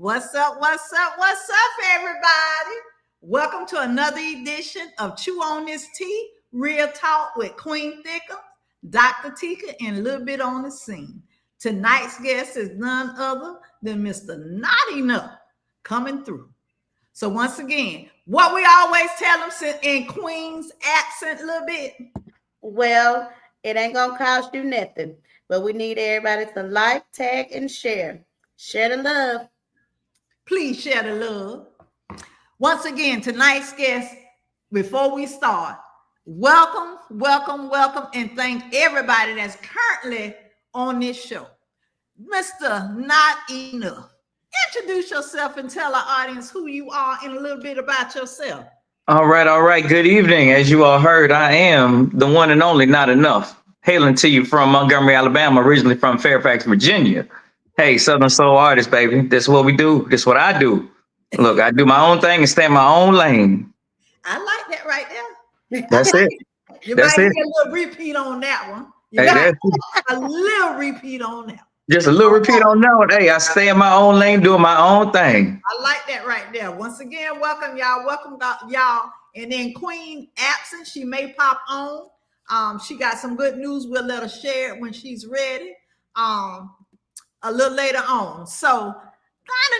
What's up? What's up? What's up, everybody? Welcome to another edition of Chew on This Tea, Real Talk with Queen Thickums, Dr. Tika, and a little bit on the scene. Tonight's guest is none other than Mr. Knott Enuff coming through. So once again, what we always tell them in Queen's accent a little bit. Well, it ain't gonna cost you nothing, but we need everybody to like, tag, and share. Share the love. Please share the love. Once again, tonight's guest, before we start, welcome, and thank everybody that's currently on this show. Mr. Knott Enuff, introduce yourself and tell our audience who you are and a little bit about yourself. All right. Good evening. As you all heard, I am the one and only Knott Enuff, hailing to you from Montgomery, Alabama, originally from Fairfax, Virginia. Hey, Southern Soul artist, baby. This is what we do. This is what I do. Look, I do my own thing and stay in my own lane. I like that right there. That's it. You might get a little repeat on that one. A little repeat on that. Just a little repeat on that one. Hey, I stay in my own lane, doing my own thing. I like that right there. Once again, welcome y'all. Welcome y'all. And then Queen absent, she may pop on. She got some good news. We'll let her share it when she's ready. A little later on. So, Knott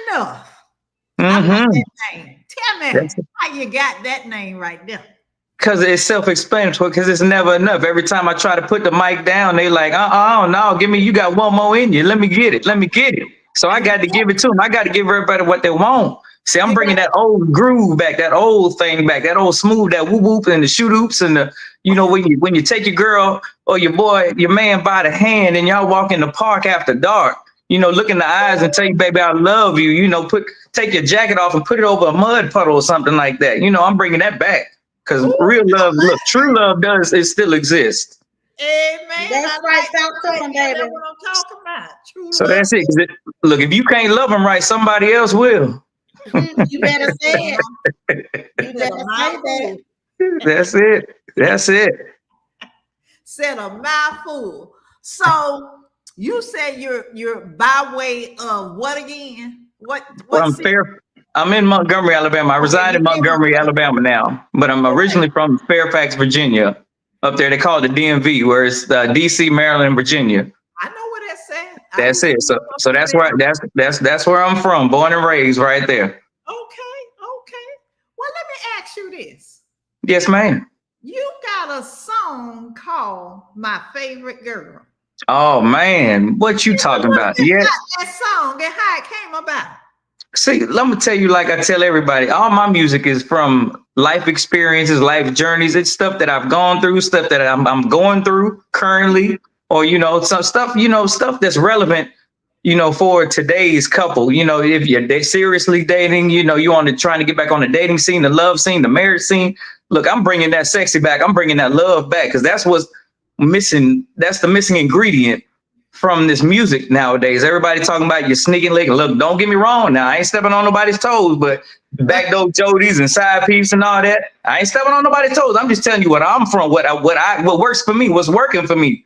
Enuff. I like that name. Tell me how you got that name right there. Because it's self-explanatory, because it's never enough. Every time I try to put the mic down, they like, no, give me, you got one more in you. Let me get it. So I got to give it to them. I got to give everybody what they want. See, I'm bringing that old groove back, that old thing back, that old smooth, that whoop whoop and the shoot oops and the, when you take your girl or your boy, your man by the hand and y'all walk in the park after dark, look in the eyes and tell you, baby, I love you, take your jacket off and put it over a mud puddle or something like that. I'm bringing that back because real love, true love it still exists. Amen. That's right. Talk to him, baby. That's what I'm talking about. True so love. that's it. Look, if you can't love them right, somebody else will. You better say it. You better say that. That's it. Said a mouthful. So you said you're by way of what again? I'm in Montgomery, Alabama. I reside in Montgomery, Alabama now, but I'm originally from Fairfax, Virginia. Up there, they call it the DMV, where it's DC, Maryland, Virginia. I know where that's at. That's it. So that's where that's where I'm from, born and raised, right there. Okay. Well, let me ask you this. Yes, ma'am. You got a song called "My Favorite Girl." Oh man, what you talking about? Yeah, that song and how it came about. See, let me tell you, like I tell everybody, all my music is from life experiences, life journeys. It's stuff that I've gone through, stuff that I'm going through currently, or some stuff, stuff that's relevant, for today's couple. If you're seriously dating, you trying to get back on the dating scene, the love scene, the marriage scene. Look, I'm bringing that sexy back. I'm bringing that love back because that's what's missing. That's the missing ingredient from this music nowadays. Everybody talking about your sneaking link. Look, don't get me wrong. Now I ain't stepping on nobody's toes, but backdoor Jodies and side peeps and all that, I ain't stepping on nobody's toes. I'm just telling you what I'm from, what works for me, what's working for me.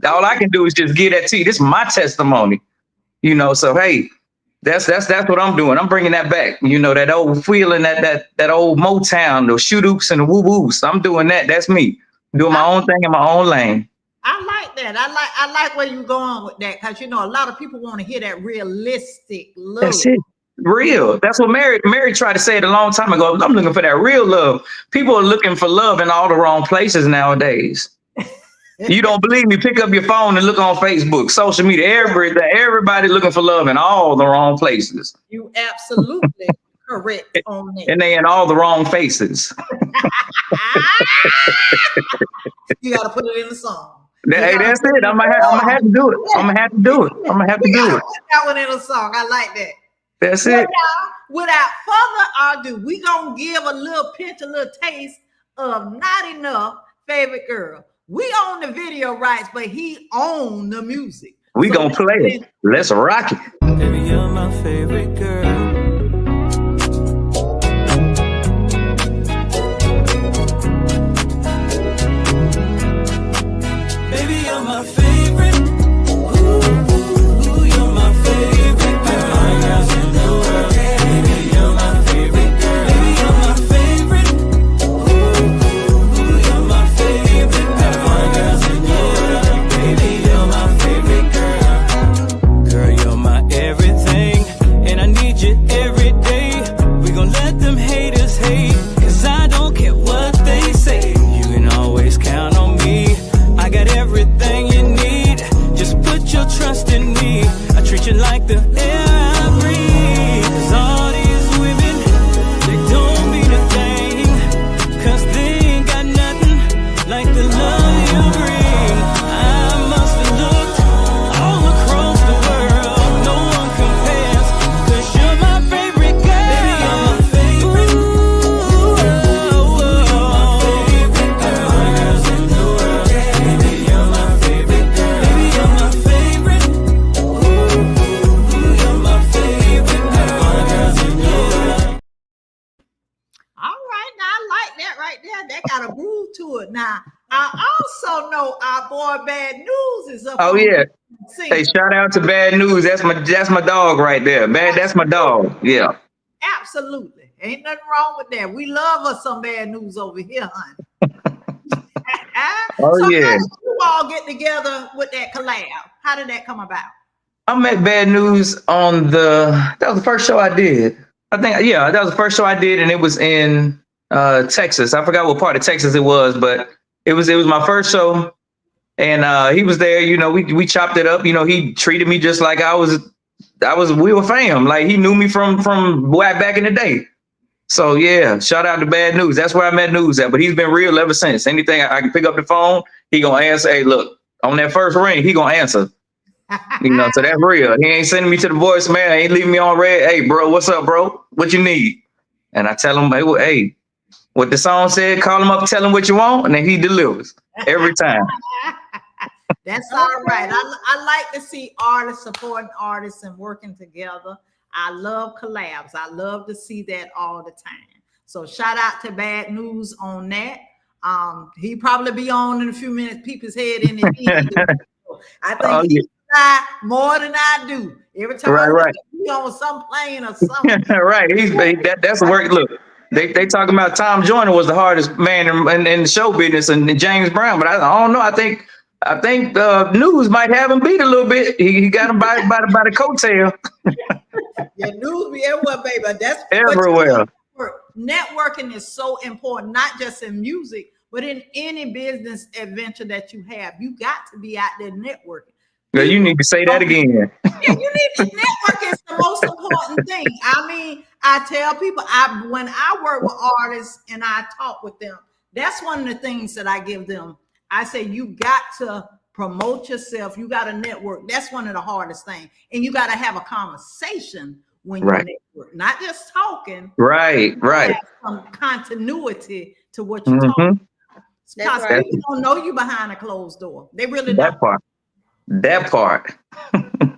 All I can do is just give that to you. This is my testimony, So hey, that's what I'm doing. I'm bringing that back. That old feeling, that old Motown, those shoot oops and the woo woos. I'm doing that. That's me doing my own thing in my own lane. I like that. I like where you're going with that because a lot of people want to hear that realistic love. That's it. Real. That's what Mary tried to say it a long time ago. I'm looking for that real love. People are looking for love in all the wrong places nowadays. You don't believe me? Pick up your phone and look on Facebook, social media, everybody looking for love in all the wrong places. You absolutely correct on that. And they in all the wrong faces. You got to put it in the song. Hey, that's it. I'm gonna have to do it. I'm gonna have to do it. That one in a song. I like that. That's it. Without further ado, we gonna give a little pinch, a little taste of Knott Enuff, Favorite Girl. We own the video rights, but he owned the music. We gonna play it. Let's rock it. Baby, you're my favorite girl. My favorite, ooh, you're my favorite girl. My girls in the world. boy Bad News is up. Oh on yeah. the scene. Hey, shout out to Bad News. That's my dog right there. That's my dog. Yeah. Absolutely. Ain't nothing wrong with that. We love us some Bad News over here, honey. Oh So yeah. how did you all get together with that collab? How did that come about? I met Bad News on that was the first show I did. I think, yeah, that was the first show I did, and it was in Texas. I forgot what part of Texas it was, but it was my first show, and he was there. You know, we chopped it up. You know, he treated me just like we were fam. Like he knew me from way back in the day. So yeah, shout out to Bad News. That's where I met News at. But he's been real ever since. Anything I can pick up the phone, he gonna answer. Hey, look, on that first ring, he gonna answer. You know, so that's real. He ain't sending me to the voicemail. He ain't leaving me on red. Hey, bro, what's up, bro? What you need? And I tell him, hey, what the song said, call him up, tell him what you want, and then he delivers every time. That's all right. I like to see artists supporting artists and working together. I love collabs. I love to see that all the time. So shout out to Bad News on that. He probably be on in a few minutes, peep his head in his ear. I think he more than I do. Every time I be on some plane or something. Right. That's the work. Look, they talking about Tom Joyner was the hardest man in the show business, and James Brown, but I don't know. I think News might have him beat a little bit. He got him by the coattail. Yeah, News be everywhere, baby. That's everywhere. Networking is so important, not just in music, but in any business adventure that you have. You got to be out there networking. Yeah, you need to say that again. Yeah, you need to network is the most important thing. I mean, I tell people when I work with artists and I talk with them, that's one of the things that I give them. I say you got to promote yourself. You got to network. That's one of the hardest things. And you got to have a conversation when you network, not just talking. Right. Have some continuity to what you're talking about. Because people don't know you behind a closed door. They really don't. That part.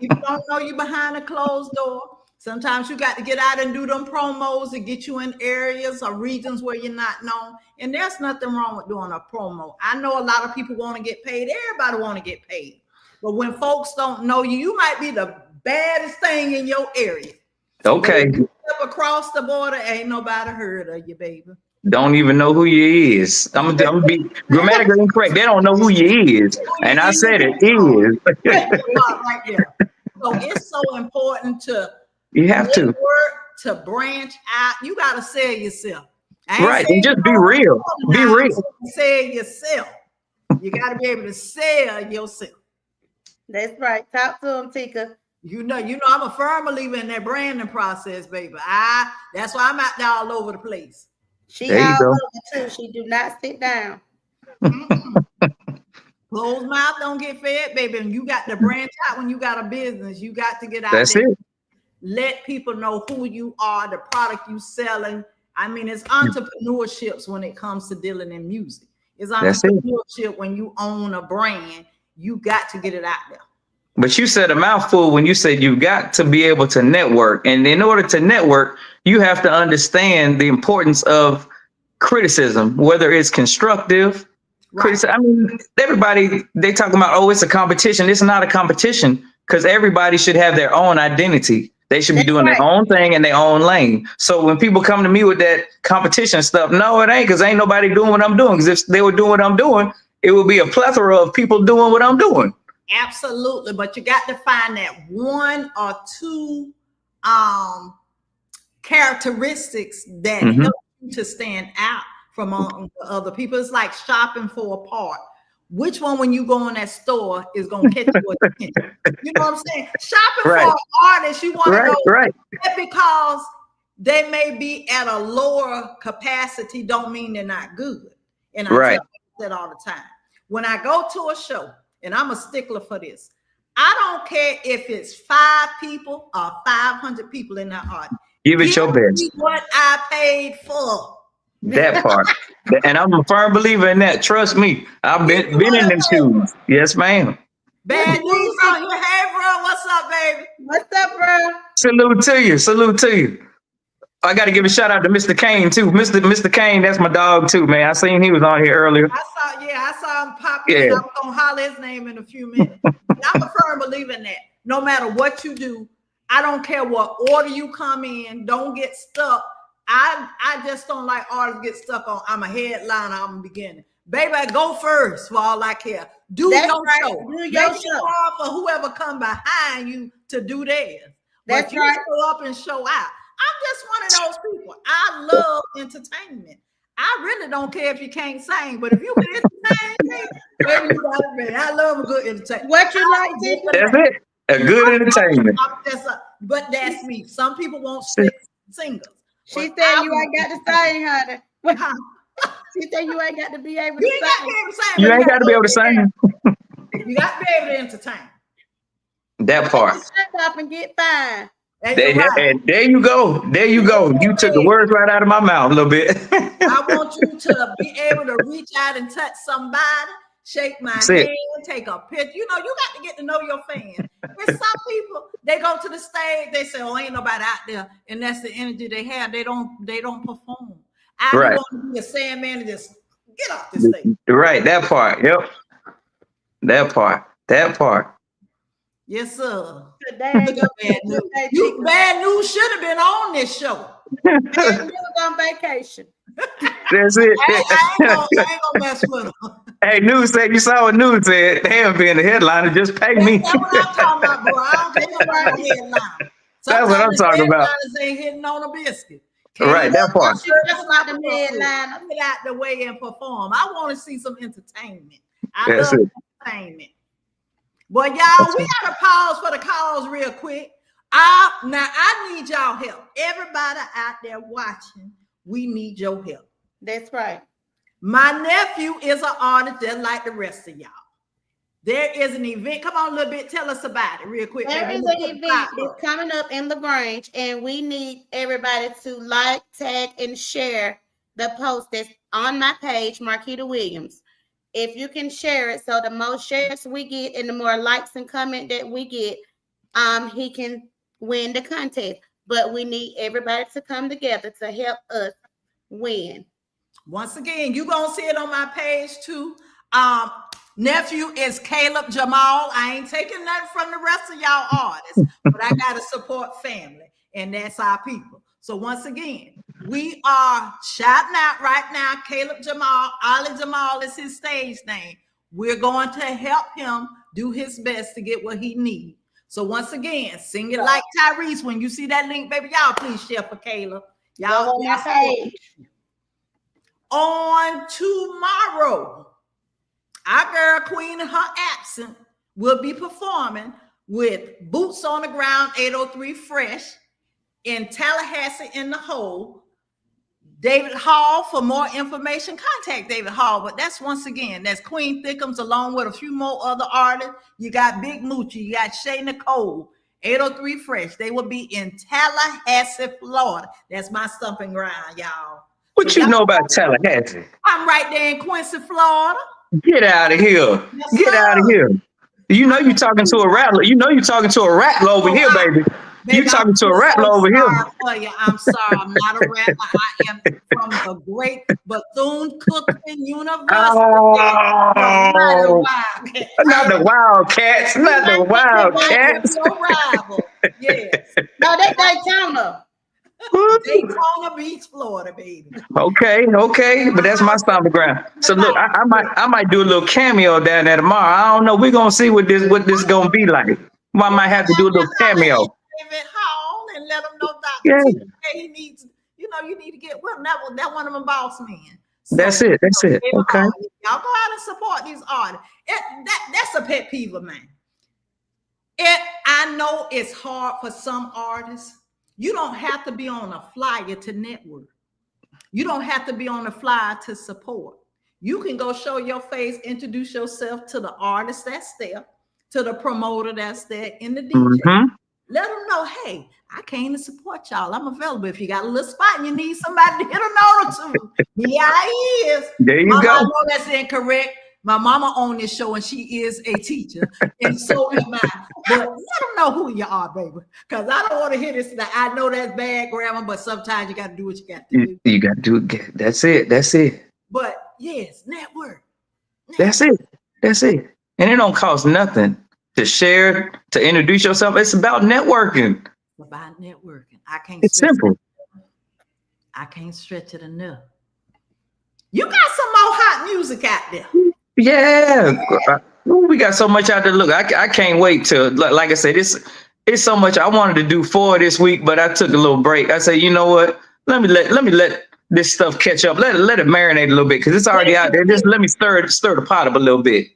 People don't know you behind a closed door. Sometimes you got to get out and do them promos to get you in areas or regions where you're not known. And there's nothing wrong with doing a promo. I know a lot of people want to get paid. Everybody want to get paid. But when folks don't know you, you might be the baddest thing in your area. Okay. But if you step across the border, ain't nobody heard of you, baby. Don't even know who you is. I'm gonna be grammatically incorrect. They don't know who you is, and I said it is. Right there. So it's so important to branch out. You got to sell yourself. Right, and just be real. Be real. Sell yourself. You got to be able to sell yourself. That's right. Talk to them, Tika. You know, I'm a firm believer in that branding process, baby. That's why I'm out there all over the place. She all over too. She do not sit down. Closed mouth don't get fed, baby. And you got to branch out when you got a business. You got to get out That's there. It. Let people know who you are, the product you selling. I mean, it's entrepreneurships when it comes to dealing in music. It's entrepreneurship when you own a brand. You got to get it out there. But you said a mouthful when you said you got to be able to network. And in order to network, you have to understand the importance of criticism, whether it's constructive. Right. I mean, everybody, they talk about, oh, it's a competition. It's not a competition because everybody should have their own identity. They should be doing their own thing in their own lane. So when people come to me with that competition stuff, no, it ain't, because ain't nobody doing what I'm doing. Because if they were doing what I'm doing, it would be a plethora of people doing what I'm doing. Absolutely. But you got to find that one or two characteristics that help you to stand out from other people. It's like shopping for a part. Which one, when you go in that store, is going to catch your attention? You know what I'm saying? Shopping for an artist, you want to go because they may be at a lower capacity, don't mean they're not good. And I tell you that all the time. When I go to a show, and I'm a stickler for this, I don't care if it's 5 people or 500 people in that audience. Give it your best. What I paid for. That part. And I'm a firm believer in that. Trust me. I've been in them shoes. Yes, ma'am. Bad news on here. Hey, bro. What's up, baby? What's up, bro? Salute to you. Salute to you. I got to give a shout out to Mr. Kane too. Mr. Kane, that's my dog too, man. I seen he was on here earlier. I saw him pop in. Yeah. I was gonna holler his name in a few minutes. I'm a firm believer in that. No matter what you do, I don't care what order you come in. Don't get stuck. I just don't like artists get stuck on. I'm a headliner. I'm a beginning. Baby, go first for all I care. Do your show. Do your Make show. hard for whoever come behind you to do theirs. That's but you right. show up and show out. I'm just one of those people. I love entertainment. I really don't care if you can't sing, but if you can entertain me, baby, you got it, man. I love a good entertainment. What you like, Tika? That's it. A good entertainment. But that's me. Some people won't stick singers. She said you ain't got to sing, honey. She said you ain't got to be able to You ain't got to be able to sing. You ain't got to be able to sing. You got to be able to entertain. That part. Shut up and get fine. And There you go. There you go. You took the words right out of my mouth a little bit. I want you to be able to reach out and touch somebody, shake my hand, take a picture. You know, you got to get to know your fans. There's some people, they go to the stage, they say, "Oh, ain't nobody out there," and that's the energy they have. They don't perform. I don't want to be a Sandman and just get off this stage. Right, that part. Yep. That part. Yes, sir. Today, Bad News should have been on this show. Bad News on vacation. That's it. I ain't gonna mess with them. Hey, News said, you saw what News said. They haven't been the headliner. Just pay me. That's what I'm talking about, bro. I don't care about the headline. That's what I'm talking about. Ain't hitting on a biscuit. Right, that part. That's about the headline. Get out the way and perform. I want to see some entertainment. That's love it. entertainment. But y'all, we gotta pause for the calls real quick. Now I need y'all help. Everybody out there watching, we need your help. That's right. My nephew is an artist just like the rest of y'all. There is an event. Come on, LilBit, tell us about it real quick. There is an event that's coming up in LaGrange, and we need everybody to like, tag, and share the post that's on my page, Marquita Williams. If you can share it, so the more shares we get and the more likes and comment that we get, he can win the contest. But we need everybody to come together to help us win. Once again, you're gonna see it on my page too. Nephew is Caleb Jamal. I ain't taking nothing from the rest of y'all artists, but I gotta support family, and that's our people. So once again, we are shouting out right now, Caleb Jamal. Ali Jamal is his stage name. We're going to help him do his best to get what he needs. So once again, sing it like Tyrese. When you see that link, baby, y'all please share for Caleb. Y'all on my page. On tomorrow, our girl Queen in her absence will be performing with Boots on the Ground 803 Fresh in Tallahassee in the Hole. David Hall, for more information, contact David Hall. But that's once again, that's Queen Thickums along with a few more other artists. You got Big Moochie, you got Shay Nicole, 803 Fresh. They will be in Tallahassee, Florida. That's my stomping ground, y'all. What So you know about Tallahassee? I'm right there in Quincy, Florida. Get out of here. Yes, Get out of here. You know you're talking to a rattler. You know you're talking to a rattler over here, baby. You talking to a rattler over here. I'm sorry. I'm not a rattler. I am from the great Bethune-Cookman University. Oh, not the Wildcats. Not the Wildcats. Your rival. Yes. No, that's Daytona. Daytona Beach, Florida, baby. Okay, but that's my stomping ground. So look, I might do a little cameo down there tomorrow. I don't know. We're gonna see what this gonna be like. I might have to do a little cameo. David Hall and let him know Yeah. he needs. You know, you need to get with him. That one of them boss men. So, That's it. David Okay. Hall, y'all go out and support these artists. That's a pet peeve of mine. I know it's hard for some artists. You don't have to be on a flyer to network. You don't have to be on a flyer to support. You can go show your face, introduce yourself to the artist that's there, to the promoter that's there, in the DJ. Mm-hmm. Let them know, hey, I came to support y'all. I'm available. If you got a little spot and you need somebody to hit a note or two, here I is. There you go. I know that's incorrect. My mama owned this show and she is a teacher, and so am I. But let them know who you are, baby, because I don't want to hear this. I know that's bad grammar, but sometimes you got to do what you got to do. You got to do it. That's it. That's it. But yes, network. That's it. That's it. And it don't cost nothing to share, to introduce yourself. It's about networking. It's about networking. It's simple. I can't stretch it enough. You got some more hot music out there. Yeah. We got so much out there. Look, I can't wait to, like I said, it's so much I wanted to do for this week, but I took a little break. I said, you know what? Let me let this stuff catch up. Let it marinate a little bit because it's already out there. Just let me stir the pot up a little bit.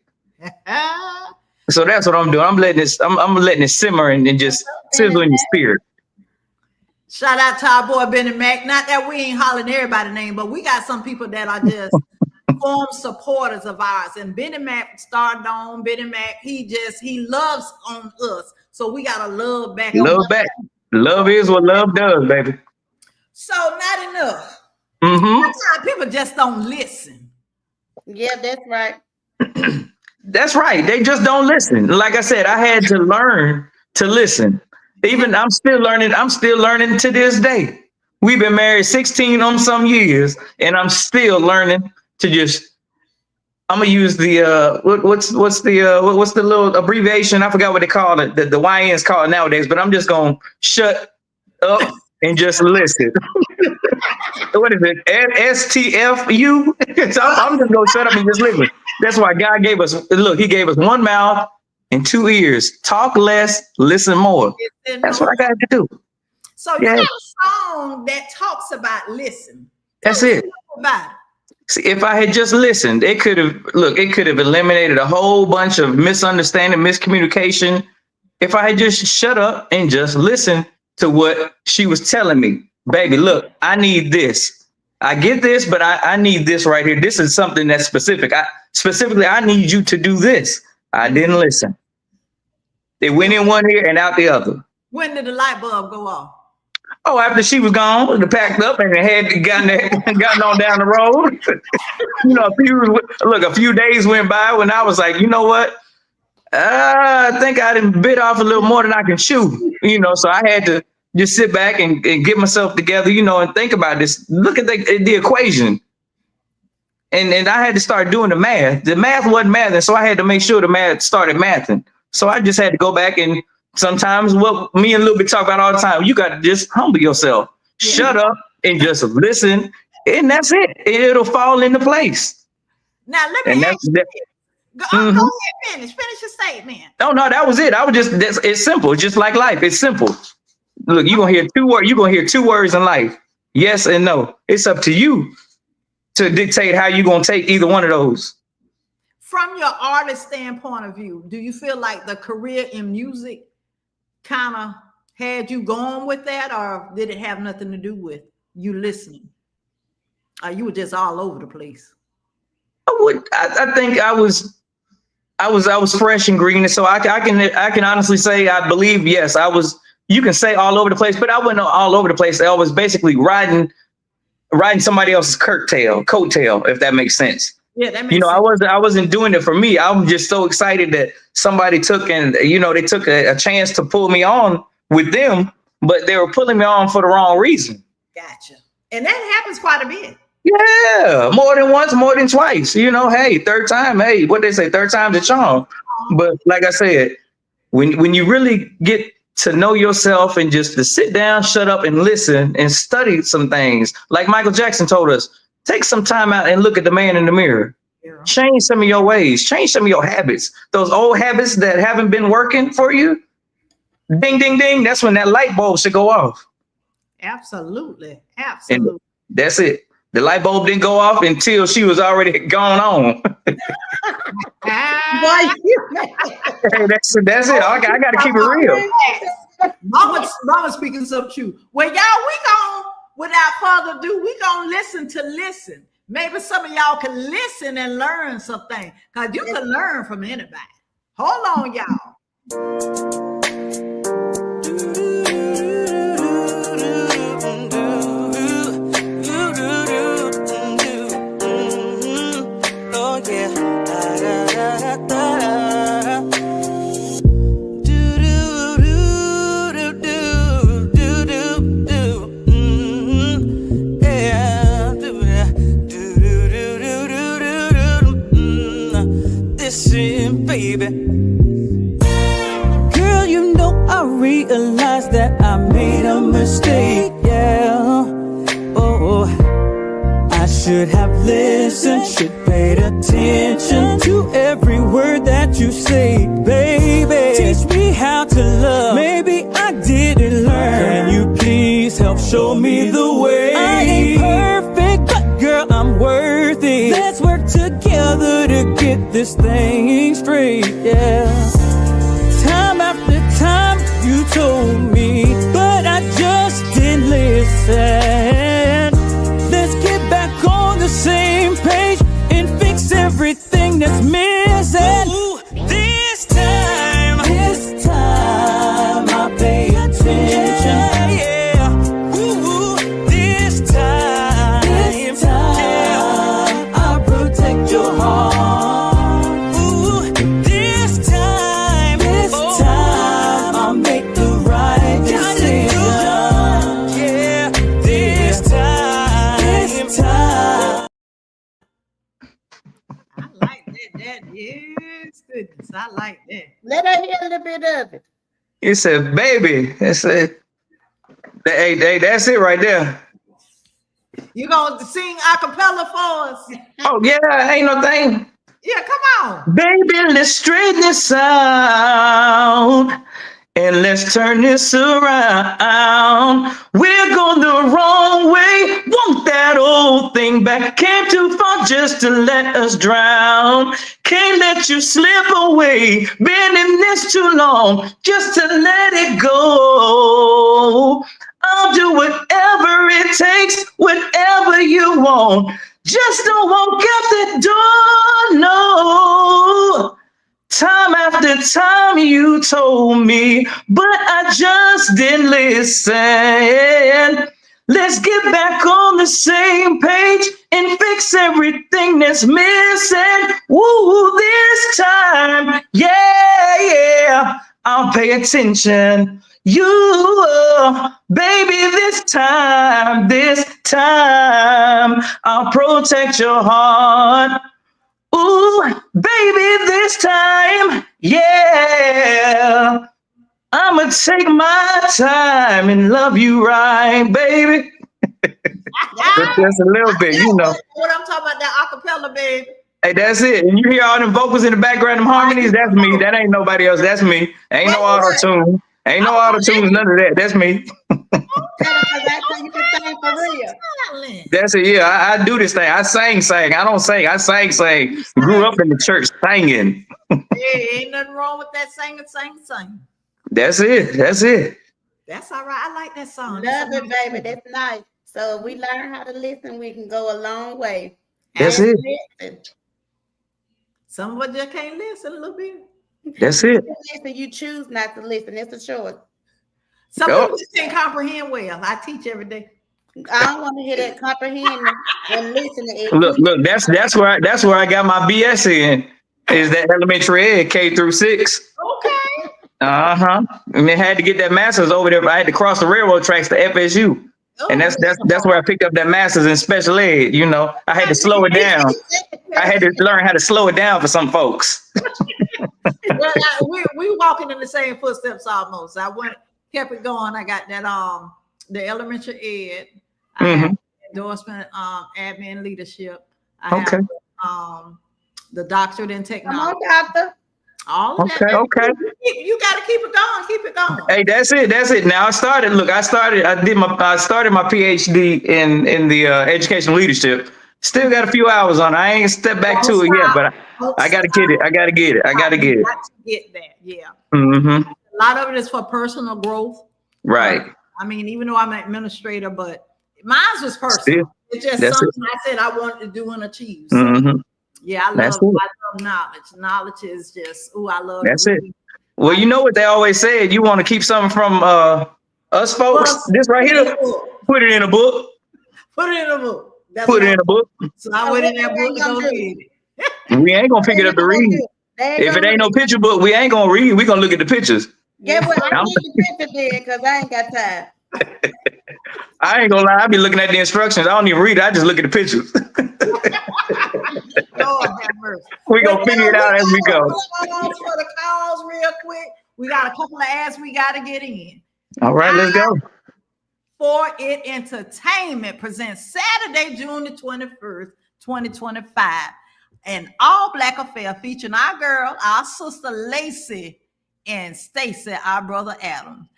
So that's what I'm doing. I'm letting it simmer and just sizzle in the spirit. Shout out to our boy Benny Mac. Not that we ain't hollering everybody's name, but we got some people that are just form supporters of ours. And Benny Mac started on Benny Mac. He loves on us. So we gotta love back. Love back. Love is what love does, baby. So not enough. Mm-hmm. Sometimes people just don't listen. Yeah, that's right. That's right. They just don't listen. Like I said, I had to learn to listen. Even I'm still learning. I'm still learning to this day. We've been married 16 some years, and I'm still learning to just. I'm gonna use the what's the little abbreviation? I forgot what they call it. The YNs call it nowadays. But I'm just gonna shut up and just listen. What is it? STFU? So I'm just gonna shut up and just listen. That's why God gave us. Look, He gave us one mouth and 2 ears. Talk less, listen more. That's what I got to do. So you got a song that talks about listen. That's it. About it. See, if I had just listened, it could have eliminated a whole bunch of misunderstanding, miscommunication. If I had just shut up and just listened to what she was telling me, baby, look, I need this. I get this, but I need this right here. This is something that's specific. I need you to do this. I didn't listen. It went in one ear and out the other. When did the light bulb go off? Oh, after she was gone, it packed up and it had gotten on down the road. A few days went by when I was like, you know what? I think I done bit off a little more than I can chew. So I had to just sit back and get myself together, and think about this. Look at the equation. And I had to start doing the math. The math wasn't mathing, so I had to make sure the math started mathing. So I just had to go back and sometimes what me and LilBit talk about all the time, you got to just humble yourself. Yeah. Shut up and just listen, and that's it. It'll fall into place. Now, let me ask you. Go ahead, finish your statement. No, that was it. It's simple. It's just like life. It's simple. Look, you're going to hear 2 words. You're going to hear 2 words in life. Yes and no. It's up to you to dictate how you're going to take either one of those. From your artist standpoint of view, do you feel like the career in music kind of had you going with that, or did it have nothing to do with you listening? Or you were just all over the place? I think I was fresh and green, and so I can honestly say I believe, yes, I was. You can say all over the place, but I wasn't all over the place. I was basically riding somebody else's coattail, if that makes sense. Yeah, that makes sense. I wasn't doing it for me. I'm just so excited that somebody took they took a chance to pull me on with them, but they were pulling me on for the wrong reason. Gotcha. And that happens quite a bit. Yeah, more than once, more than twice. Hey, third time. Hey, what they say, third time's a charm. But like I said, when you really get to know yourself and just to sit down, shut up and listen and study some things, like Michael Jackson told us, take some time out and look at the man in the mirror. Yeah. Change some of your ways, change some of your habits. Those old habits that haven't been working for you, ding, ding, ding. That's when that light bulb should go off. Absolutely. And that's it. The light bulb didn't go off until she was already gone on. Hey, that's it. I got to keep it real. Mama speaking so true. Well, y'all, without further ado, we gonna listen to listen. Maybe some of y'all can listen and learn something, because you can learn from anybody. Hold on, y'all. Girl, you know I realized that I made a mistake, yeah. Oh, I should have listened, should paid attention to every word that you say, baby. Teach me how to love, maybe I didn't learn. Can you please help show me the way? I ain't perfect, but girl, I'm worthy. Let's work together to get this thing straight, yeah. Time after time you told me, but I just didn't listen. Let's get back on the same page and fix everything that's missing. Ooh, this time I pay attention. Yeah. Ooh, this time yeah, I'll protect your heart. Ooh, this time I'll make the right decision. Yeah, this time. I like that. That is goodness. I like that. Let her hear a little bit of it. It said, baby. It said, hey, that's it right there. You gonna sing a cappella for us? Oh, yeah, ain't no thing. Yeah, come on. Baby, let's straighten this out and let's turn this around. We're going the wrong way. Want that old thing back. Came too far just to let us drown. Can't let you slip away. Been in this too long just to let it go. I'll do whatever it takes, whatever you want. Just don't walk out the door, no. Time after time you told me, but I just didn't listen. Let's get back on the same page and fix everything that's missing. Woo, this time, yeah, I'll pay attention. You, baby, this time, I'll protect your heart. Ooh, baby, this time, yeah, I'ma take my time and love you right, baby. Just a little bit, you know. What I'm talking about, that acapella, baby. Hey, that's it. And you hear all them vocals in the background, them harmonies, that's me. That ain't nobody else. That's me. Ain't no auto-tune. Ain't no auto-tune, none of that. That's me. That's it. Yeah, I do this thing. I sang. I don't sing. I sang. Grew up in the church singing. Hey, ain't nothing wrong with that singing. That's it. That's all right. I like that song. Love it, baby. That's nice. So if we learn how to listen, we can go a long way. That's it. Listen. Some of us just can't listen a little bit. That's it. Listen, you choose not to listen. It's a choice. Some people just can't comprehend well. I teach every day. I don't want to hear that comprehend and listen to it. Look. That's where I got my BS in. Is that elementary ed, K through 6. Okay. And then had to get that master's over there. I had to cross the railroad tracks to FSU. And that's where I picked up that master's in special ed. You know, I had to slow it down. I had to learn how to slow it down for some folks. Well, we walking in the same footsteps almost. I kept it going. I got that the elementary ed. I have endorsement, admin leadership. I have the doctorate in technology. Come on, doctor. All of that. Okay. You got to keep it going. Hey, that's it. Now I started my PhD in the educational leadership. Still got a few hours on it. I ain't stepped back to it yet, but I gotta get it. I gotta get it. Got to get that. Yeah. Mm-hmm. A lot of it is for personal growth. Right. I mean, even though I'm an administrator, but mine was personal. It's just something I said I wanted to do and achieve. So, yeah, I love knowledge. Knowledge is just, I love it. That's it. Well, you know what they always said, you want to keep something from us folks. This right here, put it in a book. Put it in a book. So I went in that book to go read it. We ain't gonna pick it up to read. If it ain't no picture book, we ain't gonna read. We gonna look at the pictures. Yeah, but I need the picture there because I ain't got time. I ain't gonna lie, I be looking at the instructions. I don't even read it. I just look at the pictures. Lord have mercy. We gonna figure it out as we go. For the calls real quick. We got a couple of ads we got to get in. All right, let's go. For It Entertainment presents Saturday, June the 21st, 2025. An all-black affair featuring our girl, our sister Lacey, and Stacy, our brother Adam.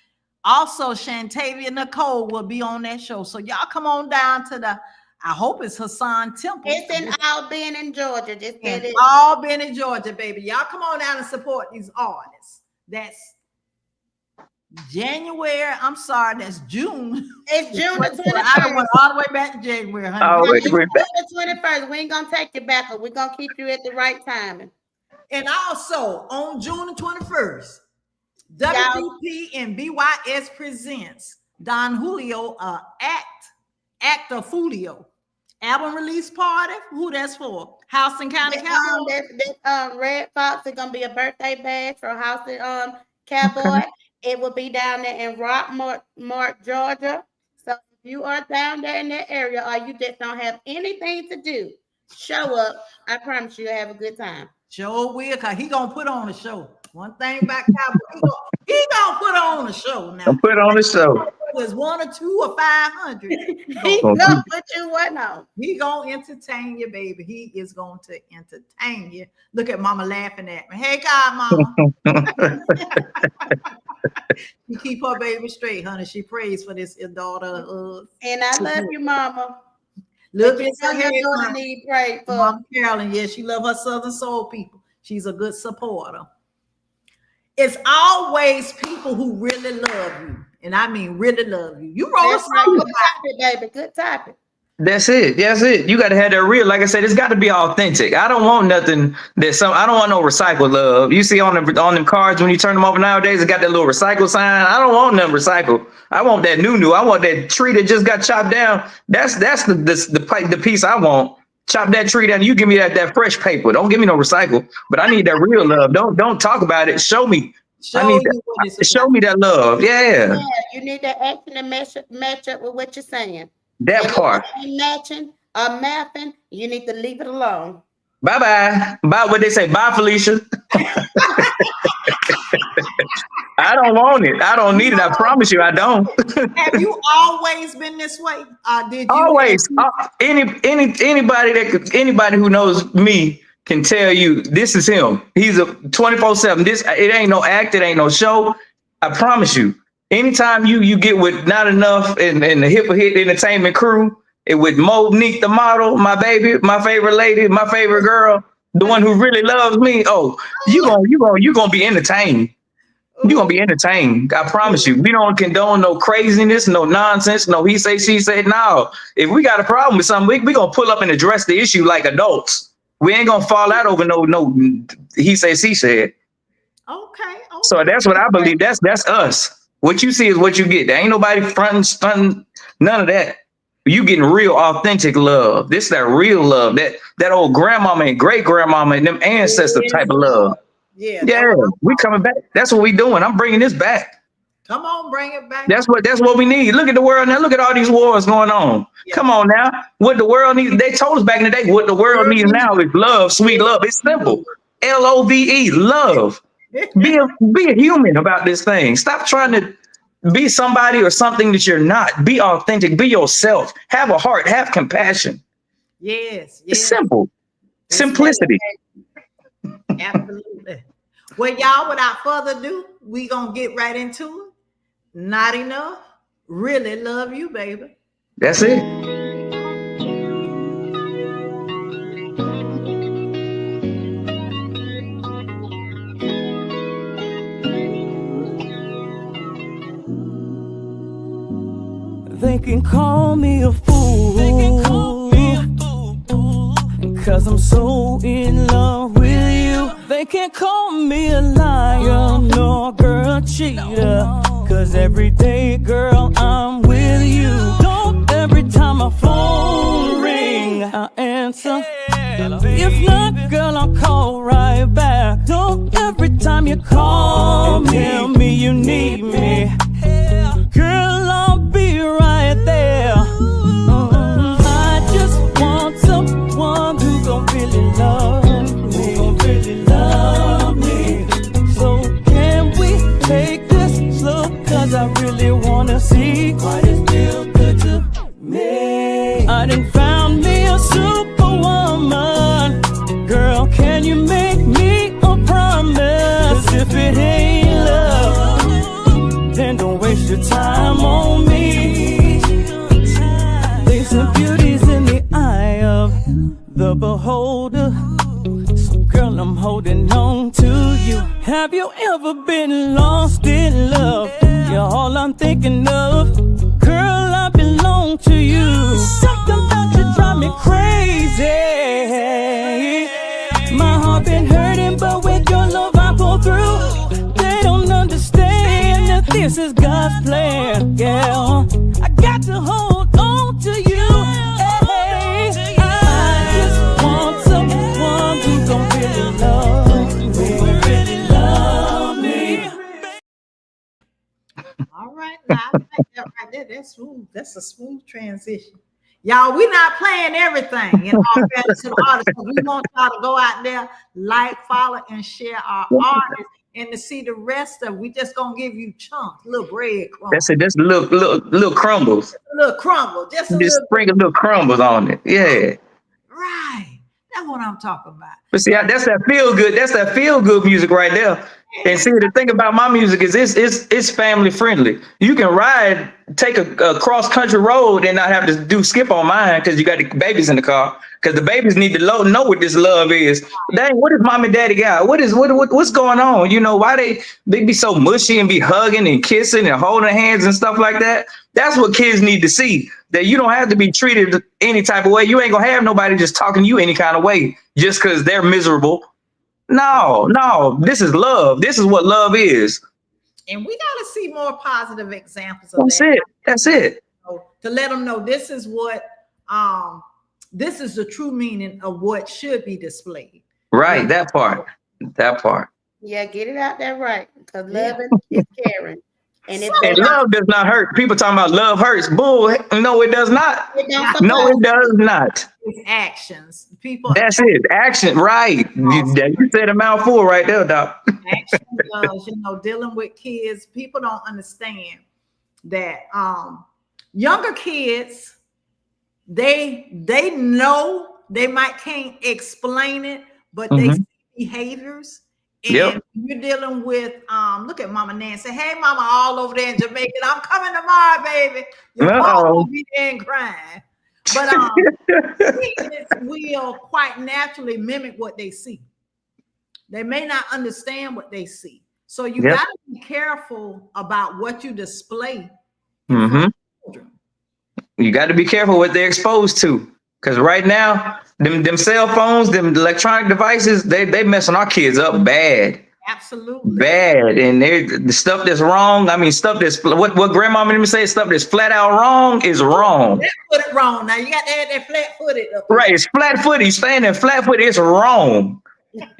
Also, Shantavia Nicole will be on that show. So y'all come on down to the, I hope it's Hassan Temple. It's in Albany, Georgia. Albany, Georgia, baby. Y'all come on down and support these artists. That's January. I'm sorry, that's June. It's June the 21st. I went all the way back to January. June the 21st. We ain't gonna take you back, but we're gonna keep you at the right timing. And also on June the 21st, WDP and BYS presents Don Julio Act of Julio album release party. Who that's for? House and County Cowboy. Red Fox is gonna be a birthday bash for House and Cowboy. Okay. It will be down there in Rockmart, Georgia. So if you are down there in that area or you just don't have anything to do, show up. I promise you'll have a good time. Sure will, because he gonna put on a show. One thing about Cowboy, he gonna put on a show now. Put on a show. There's 1 or 2 or 500. He gonna put you what on. He gonna entertain you, baby. He is going to entertain you. Look at Mama laughing at me. Hey, God, Mama. You keep her baby straight, honey. She prays for this daughter. And I love you, Mama. Look at her daughter need pray for. Mama Carolyn, yeah, she love her Southern Soul people. She's a good supporter. It's always people who really love you. And I mean really love you. You wrote a song. Good topic, baby. Good topic. That's it. That's it. You got to have that real. Like I said, it's got to be authentic. I don't want nothing I don't want no recycled love. You see on them cards when you turn them over nowadays, it got that little recycle sign. I don't want nothing recycled. I want that new. I want that tree that just got chopped down. That's the piece I want. Chop that tree down. You give me that fresh paper. Don't give me no recycle. But I need that real love. Don't talk about it. Show me. Show me that love. Yeah. You need that action to match up with what you're saying. That and part. Matching or mapping, you need to leave it alone. Bye. Bye. What they say? Bye, Felicia. I don't want it. I don't need it. I promise you, I don't. Have you always been this way? Did you always? Anybody who knows me can tell you this is him. He's a 24/7. It ain't no act. It ain't no show. I promise you. Anytime you get with Knott Enuff and the Hip Entertainment crew, with Monique the model, my baby, my favorite lady, my favorite girl, the one who really loves me. Oh, you gonna be entertained. You're gonna be entertained. I promise you. We don't condone no craziness, no nonsense, no he say, she said. No. If we got a problem with something, we gonna pull up and address the issue like adults. We ain't gonna fall out over no he say, she said. Okay. So that's what I believe. That's us. What you see is what you get. There ain't nobody fronting, stunting, none of that. You getting real authentic love. This is that real love. That old grandmama and great grandmama and them ancestor type of love. Yeah. We coming back. That's what we doing. I'm bringing this back. Come on, bring it back. That's what we need. Look at the world now. Look at all these wars going on. Yeah. Come on now. What the world needs. They told us back in the day. What the world needs now is love, sweet love. It's simple. LOVE, love. Be a human about this thing. Stop trying to be somebody or something that you're not. Be authentic. Be yourself. Have a heart. Have compassion. Yes. It's simple. Simplicity. Absolutely. Well, y'all, without further ado, we gonna get right into it. Knott Enuff. Really love you, baby. That's it. They can call me a fool, cause I'm so in love with you. They can't call me a liar, nor girl cheater, cause every day, girl, I'm with you. Don't every time my phone ring, I answer. If not, girl, I'll call right back. Don't every time you call me, tell me you need me. Girl, I'll be right there. I just want someone who gon' really love me, So can we cause I really wanna see what it feels good to me. I done found me a superwoman. Girl, can you make me a promise? 'Cause if it ain't love, then don't waste your time on me. There's some beauties in the eye of the beholder. So girl, I'm holding on to you. Have you ever been lost in love? You're all I'm thinking of. Girl, I belong to you. Something about you drive me crazy. My heart been hurting, but with your love I pull through. They don't understand that this is God's plan, yeah. I got to hold on to you. Hey, I just want someone who gon' really love me, really love me. All right, now I like that right there. That's smooth. That's a smooth transition. Y'all, we're not playing everything in all fairness to the artists, because we want y'all to go out there, like, follow, and share our artists. And to see the rest of, we just gonna give you chunks, little bread crumbs. That's it. That's little crumbles. A little crumble, just a Just little. sprinkle little crumbles on it. Yeah. Right. That's what I'm talking about. But see, that's that feel good. That's that feel good music right there. And see, the thing about my music is it's family friendly. You can take a cross country road and not have to do skip on mine because you got the babies in the car. Because the babies need to know what this love is. Dang, what does mom and daddy got? What's going on? You know, why they be so mushy and be hugging and kissing and holding hands and stuff like that? That's what kids need to see. That you don't have to be treated any type of way. You ain't gonna have nobody just talking to you any kind of way just because they're miserable. No, this is love. This is what love is. And we got to see more positive examples of That's that. it. That's it. To let them know this is what, this is the true meaning of what should be displayed. Right. That part. Yeah, get it out there right. Because loving is caring. And love does not hurt. People talking about love hurts. Bull. No, it does not. No, it does not. It's actions. People. That's it. Action. Right. You said a mouthful right there, Doc. Action does, dealing with kids. People don't understand that younger kids, they know, they might can't explain it, but they see behaviors. And you're dealing with, look at Mama Nancy. Hey, Mama, all over there in Jamaica. I'm coming tomorrow, baby. Your mom will be there and crying. But kids will quite naturally mimic what they see. They may not understand what they see. So you got to be careful about what you display. You got to be careful what they're exposed to. Because right now, them cell phones, them electronic devices, they messing our kids up bad. Absolutely. Bad. And the stuff that's wrong, I mean, stuff that's, what grandmama even say, stuff that's flat out wrong is wrong. Let's put it wrong. Now, you got to add that flat-footed up. Right, it's flat-footed. You stand there flat-footed, it's wrong.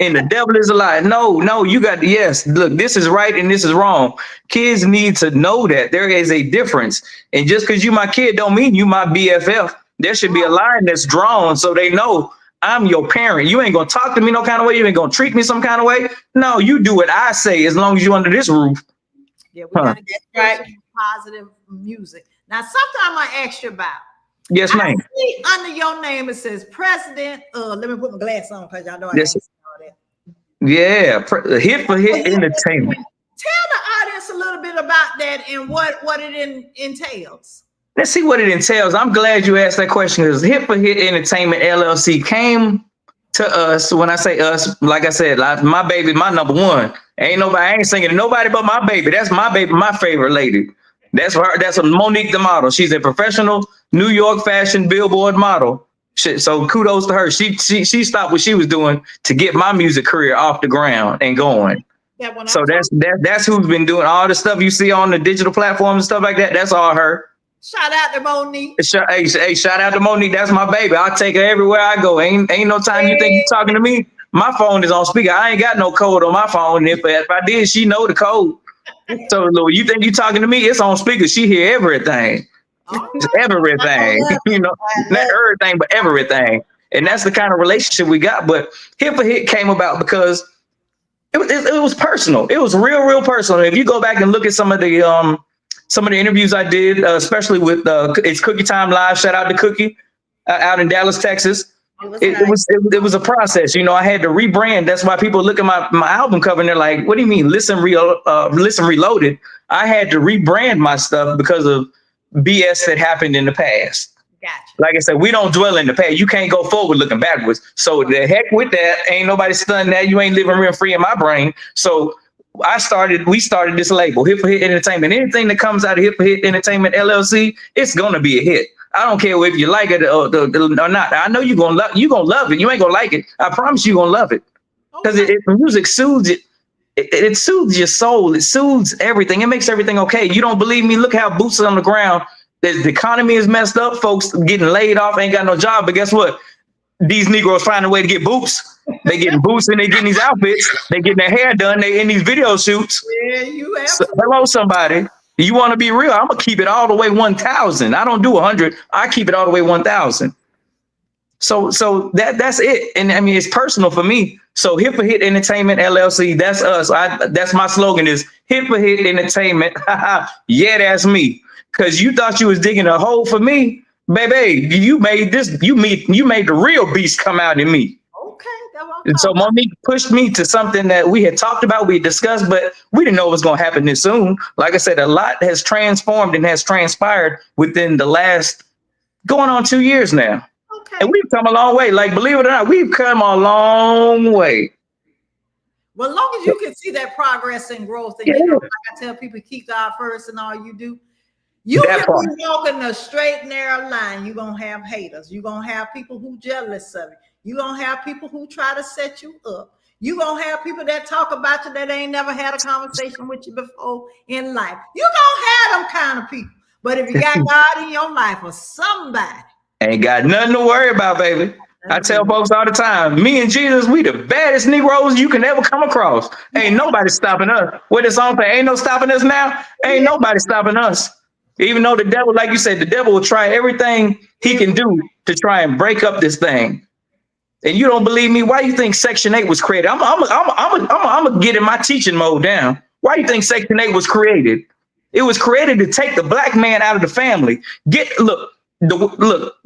And the devil is a lie. No, you got, look, this is right and this is wrong. Kids need to know that there is a difference. And just because you my kid don't mean you my BFF. There should be a line that's drawn so they know I'm your parent. You ain't gonna talk to me no kind of way. You ain't gonna treat me some kind of way. No, you do what I say as long as you under this roof. Yeah, we gotta get positive music. Now, sometimes I ask you about. Yes, ma'am. Under your name it says President. Let me put my glass on because y'all know I can't see all that. Yeah, hit for hit entertainment. Tell the audience a little bit about that and what it entails. Let's see what it entails. I'm glad you asked that question because Hit for Hit Entertainment LLC came to us. When I say us, like I said, my baby, my number one. I ain't singing to nobody but my baby. That's my baby, my favorite lady. That's her. That's Monique the model. She's a professional New York fashion Billboard model. Shit. So kudos to her. She stopped what she was doing to get my music career off the ground and going. So that's who's been doing all the stuff you see on the digital platforms and stuff like that. That's all her. Shout out to Monique. Hey, shout out to Monique. That's my baby. I'll take her everywhere I go. Ain't no time you think you're talking to me. My phone is on speaker. I ain't got no code on my phone. If I did, she know the code. So you think you talking to me? It's on speaker. She hear everything. It's everything. Not everything, but everything. And that's the kind of relationship we got. But Hit for Hit came about because it was personal. It was real personal. If you go back and look at some of the some of the interviews I did, especially with it's Cookie Time Live. Shout out to Cookie out in Dallas, Texas. It was a process. You know, I had to rebrand. That's why people look at my album cover and they're like, what do you mean? Listen Reloaded. I had to rebrand my stuff because of BS that happened in the past. Gotcha. Like I said, we don't dwell in the past. You can't go forward looking backwards. So the heck with that. Ain't nobody studying that. You ain't living real free in my brain. So we started this label, Hit for Hit Entertainment. Anything that comes out of Hit for Hit Entertainment LLC, it's gonna be a hit. I don't care if you like it or not. I know you're gonna love it. You ain't gonna like it. I promise you're gonna love it. Because music soothes it. It soothes your soul. It soothes everything. It makes everything okay. You don't believe me? Look how boots on the ground. The economy is messed up. Folks getting laid off, ain't got no job. But guess what? These Negroes find a way to get boots. They getting boots and they getting these outfits. They getting their hair done. They in these video shoots. Yeah, you hello, somebody. You want to be real? I'm gonna keep it all the way 1,000. I don't do 100. I keep it all the way 1,000. So that's it. And I mean, it's personal for me. So Hit for Hit Entertainment LLC, that's us. That's my slogan is Hit for Hit Entertainment. Yeah, that's me. Because you thought you was digging a hole for me, baby. You made the real beast come out in me. Okay. And so Monique pushed me to something that we had talked about, we discussed, but we didn't know it was going to happen this soon. Like I said, a lot has transformed and has transpired within the last going on 2 years now. Okay. And we've come a long way. Like, believe it or not, we've come a long way. Well, as long as you can see that progress and growth, and you know, like I tell people, keep God first and all you do. You can be walking a straight, narrow line. You're going to have haters. You're going to have people who jealous of you. You're going to have people who try to set you up. You're going to have people that talk about you that ain't never had a conversation with you before in life. You're going to have them kind of people. But if you got God in your life or somebody. Ain't got nothing to worry about, baby. I tell folks all the time, me and Jesus, we the baddest Negroes you can ever come across. Ain't nobody stopping us. What this song say? Ain't no stopping us now. Ain't nobody stopping us. Even though the devil, like you said, the devil will try everything he can do to try and break up this thing. And you don't believe me? Why do you think Section 8 was created? I'm gonna get in my teaching mode down. Why do you think Section 8 was created? It was created to take the black man out of the family. Look,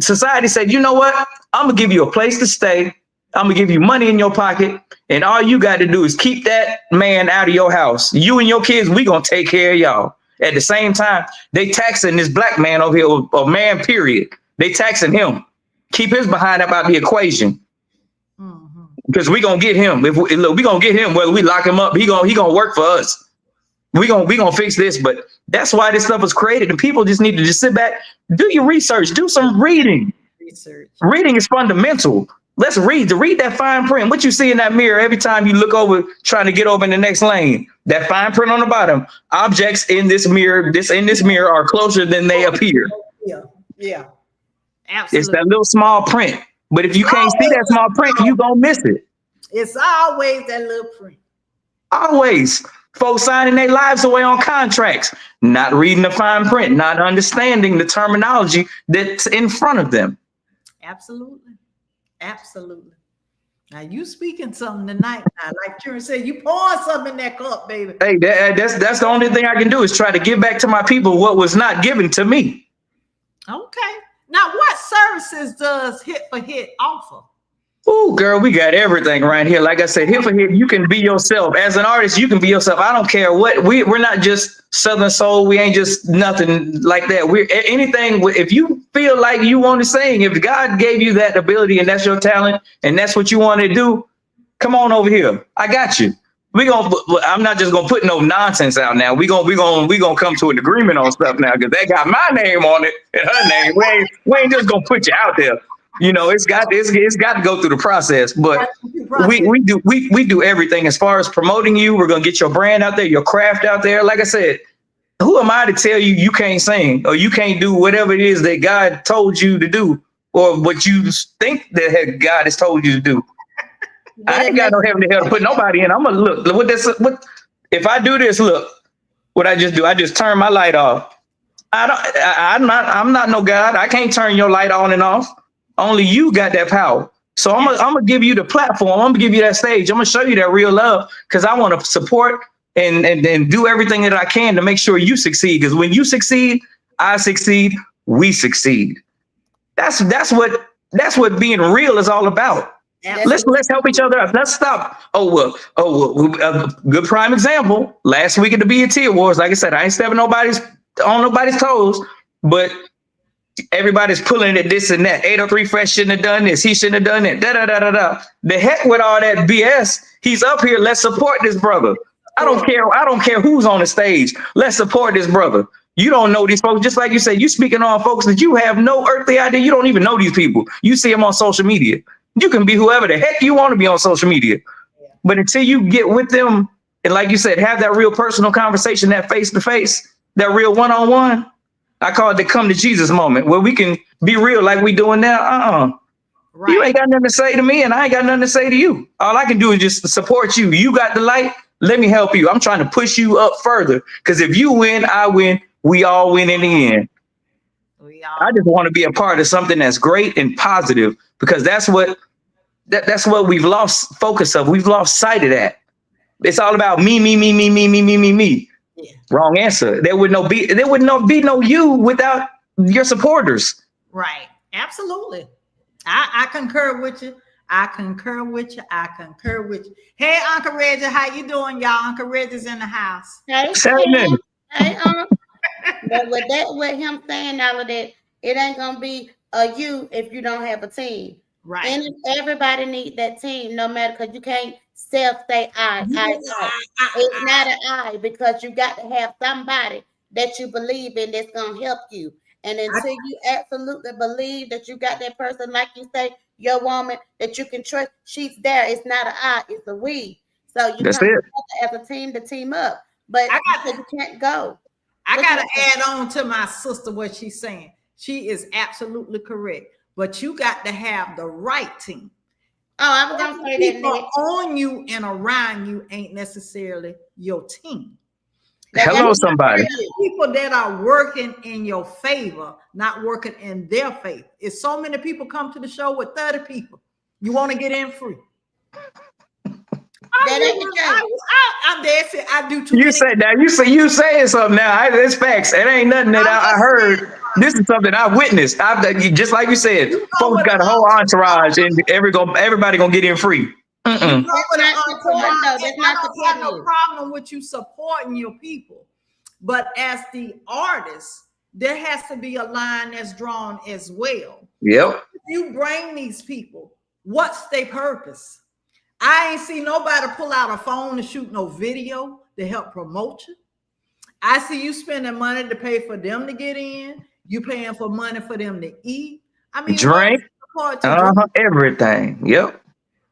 society said, you know what? I'm gonna give you a place to stay. I'm gonna give you money in your pocket. And all you got to do is keep that man out of your house. You and your kids, we gonna take care of y'all. At the same time, they taxing this black man over here, a man, period. They taxing him. Keep his behind up out the equation. Because we gonna get him. We gonna get him, whether we lock him up, he gonna work for us. We gonna fix this. But that's why this stuff was created. And people just need to just sit back, do your research, do some reading. Reading is fundamental. Let's read that fine print. What you see in that mirror every time you look over, trying to get over in the next lane. That fine print on the bottom. Objects in this mirror, are closer than they appear. Yeah. Absolutely. It's that little small print. But if you can't see that small print, you gonna miss it. It's always that little print. Always. Folks signing their lives away on contracts, not reading the fine print, not understanding the terminology that's in front of them. Absolutely. Now you speaking something tonight. Now, like Kieran said, you pouring something in that cup, baby. Hey, that's the only thing I can do is try to give back to my people what was not given to me. Okay. Now, what services does Hit for Hit offer? Oh, girl, we got everything right here. Like I said, Hit for Hit, you can be yourself. As an artist, you can be yourself. I don't care what. We're not just Southern Soul. We ain't just nothing like that. We're anything. If you feel like you want to sing, if God gave you that ability and that's your talent and that's what you want to do, come on over here. I got you. I'm not just gonna put no nonsense out now. We gonna come to an agreement on stuff now because they got my name on it and her name. We ain't just gonna put you out there. You know, it's got to go through the process, but we do everything as far as promoting you. We're going to get your brand out there, your craft out there. Like I said, who am I to tell you you can't sing or you can't do whatever it is that God told you to do or what you think that God has told you to do? I ain't got no heaven to hell to put nobody in. I'm going to look if I do this, look, what I just do, I just turn my light off. I'm not no God. I can't turn your light on and off. Only you got that power. So I'm gonna give you the platform. I'm gonna give you that stage. I'm gonna show you that real love because I want to support and do everything that I can to make sure you succeed. Because when you succeed, I succeed, we succeed. That's what being real is all about. Let's help each other out. Let's stop. Good prime example. Last week at the BET Awards, like I said, I ain't stepping on nobody's toes, but everybody's pulling at this and that. 803 Fresh shouldn't have done this. He shouldn't have done that. Da da da da da. The heck with all that BS. He's up here. Let's support this brother. I don't care who's on the stage. Let's support this brother. You don't know these folks. Just like you said, you speaking on folks that you have no earthly idea. You don't even know these people. You see them on social media. You can be whoever the heck you want to be on social media. But until you get with them and, like you said, have that real personal conversation, that face to face, that real one-on-one, I call it the come to Jesus moment, where we can be real like we doing now. Right. You ain't got nothing to say to me and I ain't got nothing to say to you. All I can do is just support you. You got the light. Let me help you. I'm trying to push you up further, because if you win, I win. We all win in the end. I just want to be a part of something that's great and positive, because that's what we've lost focus of. We've lost sight of that. It's all about me. Yeah. Wrong answer. There would not be no you without your supporters. Right. Absolutely. I concur with you. I concur with you. Hey, Uncle Reggie, how you doing, y'all? Uncle Reggie's in the house. Hey, but with him saying all of that, it ain't gonna be a you if you don't have a team. Right. And everybody needs that team, no matter, because you can't say I. It's not an I, because you got to have somebody that you believe in that's gonna help you. And until you absolutely believe that you got that person, like you say, your woman that you can trust, she's there. It's not an I, it's a we. So you come together as a team to team up. But you can't go. I gotta add on to my sister what she's saying. She is absolutely correct. But you got to have the right team. Oh, I was gonna say that. People on you and around you ain't necessarily your team. Hello, somebody. People that are working in your favor, not working in their favor. If so many people come to the show with 30 people, you want to get in free. I'm there. I do too. You say that. You saying something now. It's facts. It ain't nothing that I heard. This is something I witnessed. Just like you said, folks got a whole entourage, and everybody gonna get in free. I don't have no problem with you supporting your people, but as the artist, there has to be a line that's drawn as well. Yep. If you bring these people, what's their purpose? I ain't see nobody pull out a phone to shoot no video to help promote you. I see you spending money to pay for them to get in. You paying for money for them to eat. I mean, drink, everything. Yep.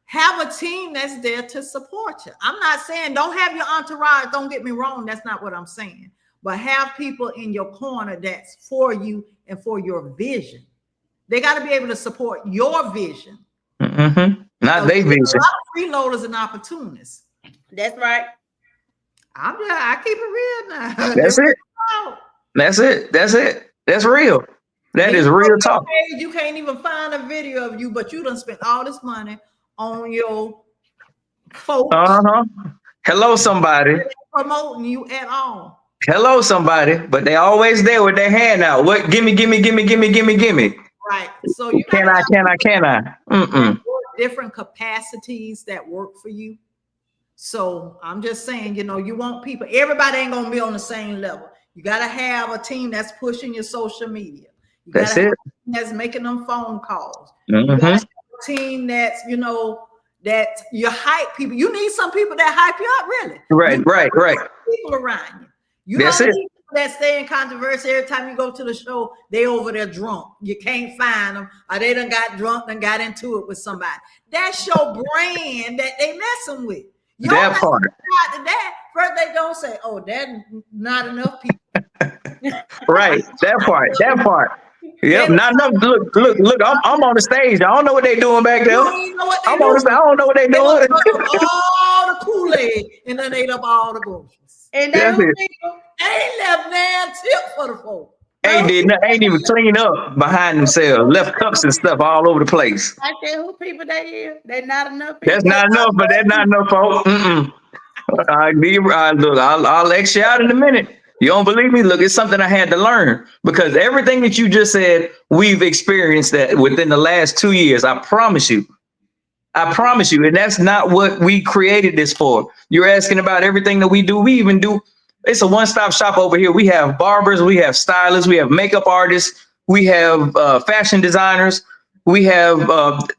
Have a team that's there to support you. I'm not saying don't have your entourage. Don't get me wrong. That's not what I'm saying. But have people in your corner that's for you and for your vision. They got to be able to support your vision. Mm-hmm. Not their vision. A lot of freeloaders and opportunists. That's right. I keep it real now. That's it. That's real. That is real talk. You can't even find a video of you, but you done spent all this money on your folks. Hello, somebody. Promoting you at all. Hello, somebody. But they always there with their hand out. What? Gimme. Right. So you can I? Different capacities that work for you. So I'm just saying, you want people. Everybody ain't gonna be on the same level. You gotta have a team that's pushing your social media. You that's gotta it. That's making them phone calls. Mm-hmm. You gotta have a team that's that you hype people. You need some people that hype you up, really. Right. People around you. You that's don't it. need people that stay in controversy. Every time you go to the show, they over there drunk. You can't find them, or they done got drunk and got into it with somebody. That's your brand that they messing with. That part. First, they don't say, "Oh, that's not enough people." Right. That part. Yep. Not enough. Look. I'm on the stage. I don't know what they doing back there. I don't know what they doing. All the Kool-Aid and then ate up all the groceries. And those people ain't left damn tip for the folk. Ain't even clean up behind themselves. Left cups and stuff all over the place. I said, who people they is? They're not enough people. That's not enough, but that's not enough, folks. Look, I'll X you out in a minute. You don't believe me? Look, it's something I had to learn because everything that you just said, we've experienced that within the last 2 years. I promise you. I promise you. And that's not what we created this for. You're asking about everything that we do. We even do. It's a one-stop shop over here. We have barbers, we have stylists, we have makeup artists, we have fashion designers. We have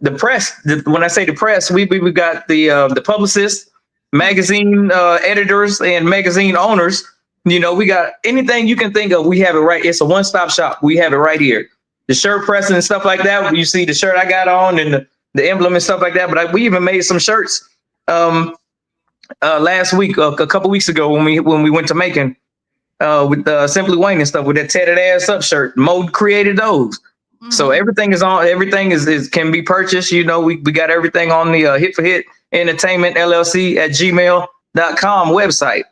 the press. When I say the press, we got the publicists, magazine editors, and magazine owners. You know, we got anything you can think of. We have it right. It's a one-stop shop. We have it right here. The shirt pressing and stuff like that. You see the shirt I got on and the emblem and stuff like that. But we even made some shirts last week, a couple weeks ago when we went to Macon with Simply Wayne and stuff with that tatted ass up shirt. Mo created those. So everything is on. Everything is can be purchased. You know, we got everything on the Hit for Hit Entertainment LLC at gmail.com website.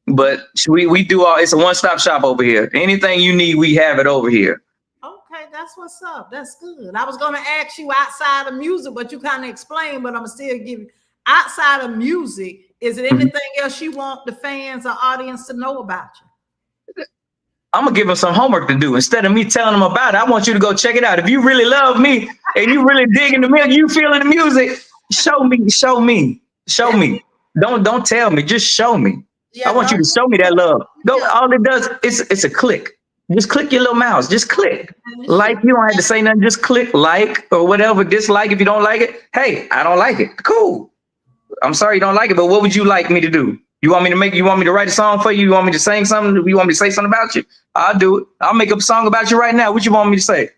But we do all. It's a one-stop shop over here. Anything you need, we have it over here. Okay, that's what's up. That's good. I was gonna ask you outside of music, but you kind of explained. But I'm still giving outside of music. Is there anything else you want the fans or audience to know about you? I'm gonna give them some homework to do. Instead of me telling them about it, I want you to go check it out. If you really love me and you really digging the music, you feeling the music, show me. Don't tell me, just show me. Yeah, I want you to show me that love. All it does is it's a click. Just click your little mouse. Just click. Like, you don't have to say nothing. Just click like or whatever. Dislike if you don't like it. Hey, I don't like it. Cool. I'm sorry you don't like it, but what would you like me to do? You want me to write a song for you? You want me to sing something? You want me to say something about you? I'll do it. I'll make up a song about you right now. What you want me to say?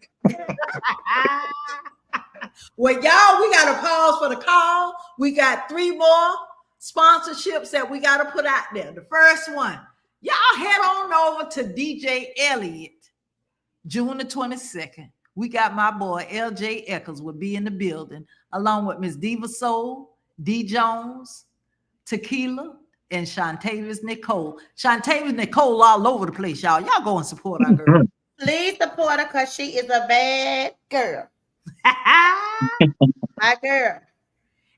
Well, y'all, we got to pause for the call. We got 3 more sponsorships that we got to put out there. The first one, y'all head on over to DJ Elliott, June the 22nd. We got my boy LJ Eccles will be in the building, along with Miss Diva Soul, D Jones, Tequila, and Shantavius Nicole. Shantavius Nicole all over the place, y'all. Y'all go and support our girl. Please support her because she is a bad girl. My girl.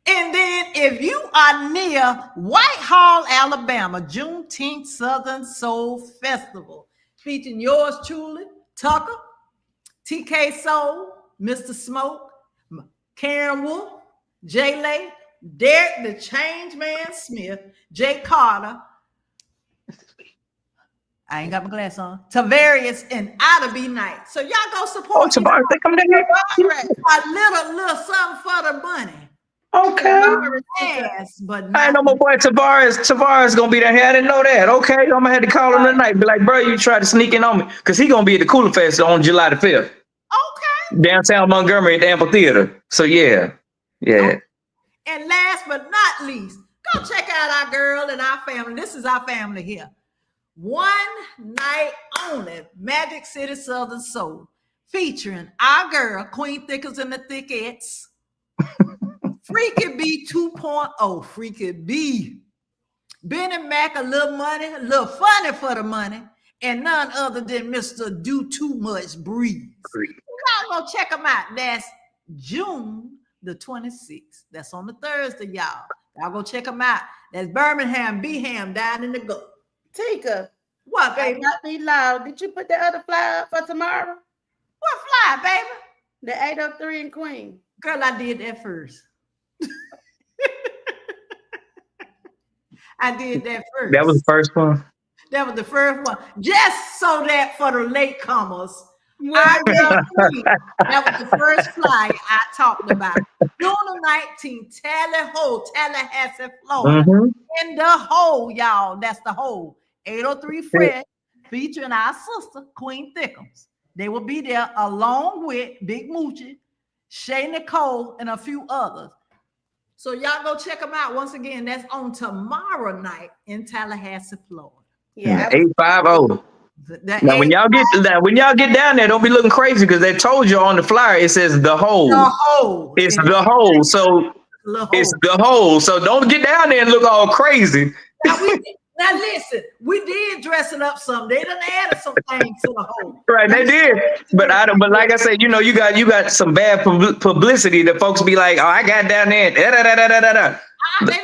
And then if you are near Whitehall, Alabama, Juneteenth Southern Soul Festival, featuring yours truly, Tucker, TK Soul, Mr. Smoke, Karen Wolf, Jay Lay, Derek the Change Man Smith, Jay Carter. I ain't got my glass on. Tavarius and Oughta Be Nice. So y'all go support. Oh, Tavares, they come down here. A little something for the money. Okay. Yes, but I ain't no more boy Tavares. Tavares gonna be down here. I didn't know that. Okay, I'm gonna have to call him tonight. Be like, bro, you try to sneak in on me, cause he gonna be at the Cooler Fest on July the 5th. Okay. Downtown Montgomery at the amphitheater. So yeah. Okay. And last but not least, go check out our girl and our family. This is our family here. One night only, Magic City Southern Soul, featuring our girl, Queen Thickums and the Thickettes. Freaky B 2.0, Freaky B. Benny Mac, a little money, a little funny for the money, and none other than Mr. Do Too Much Breeze. Y'all go check them out. That's June the 26th. That's on the Thursday, y'all. Y'all go check them out. That's Birmingham, B-Ham, down in the go. Tika. What, baby? Not be loud. Did you put the other flyer up for tomorrow? What fly, baby? The 803 in Queen. Girl, I did that first. I did that first. That was the first one. That was the first one. Just so that for the latecomers, that was the first flyer I talked about. June the 19th, Tallahassee, Florida. In the hole, y'all. That's the hole. 803 Fred, featuring our sister, Queen Thickums. They will be there along with Big Moochie, Shay Nicole, and a few others. So y'all go check them out. Once again, that's on tomorrow night in Tallahassee, Florida. Yeah, 850. Now when y'all get down there, don't be looking crazy because they told you on the flyer it says the hole. The hole. It's the hole. So it's the hole. So don't get down there and look all crazy. Now listen, we did dress it up some. They done added some things to the hole. Right, they did. But like I said, you got some bad publicity that folks be like, oh, I got down there.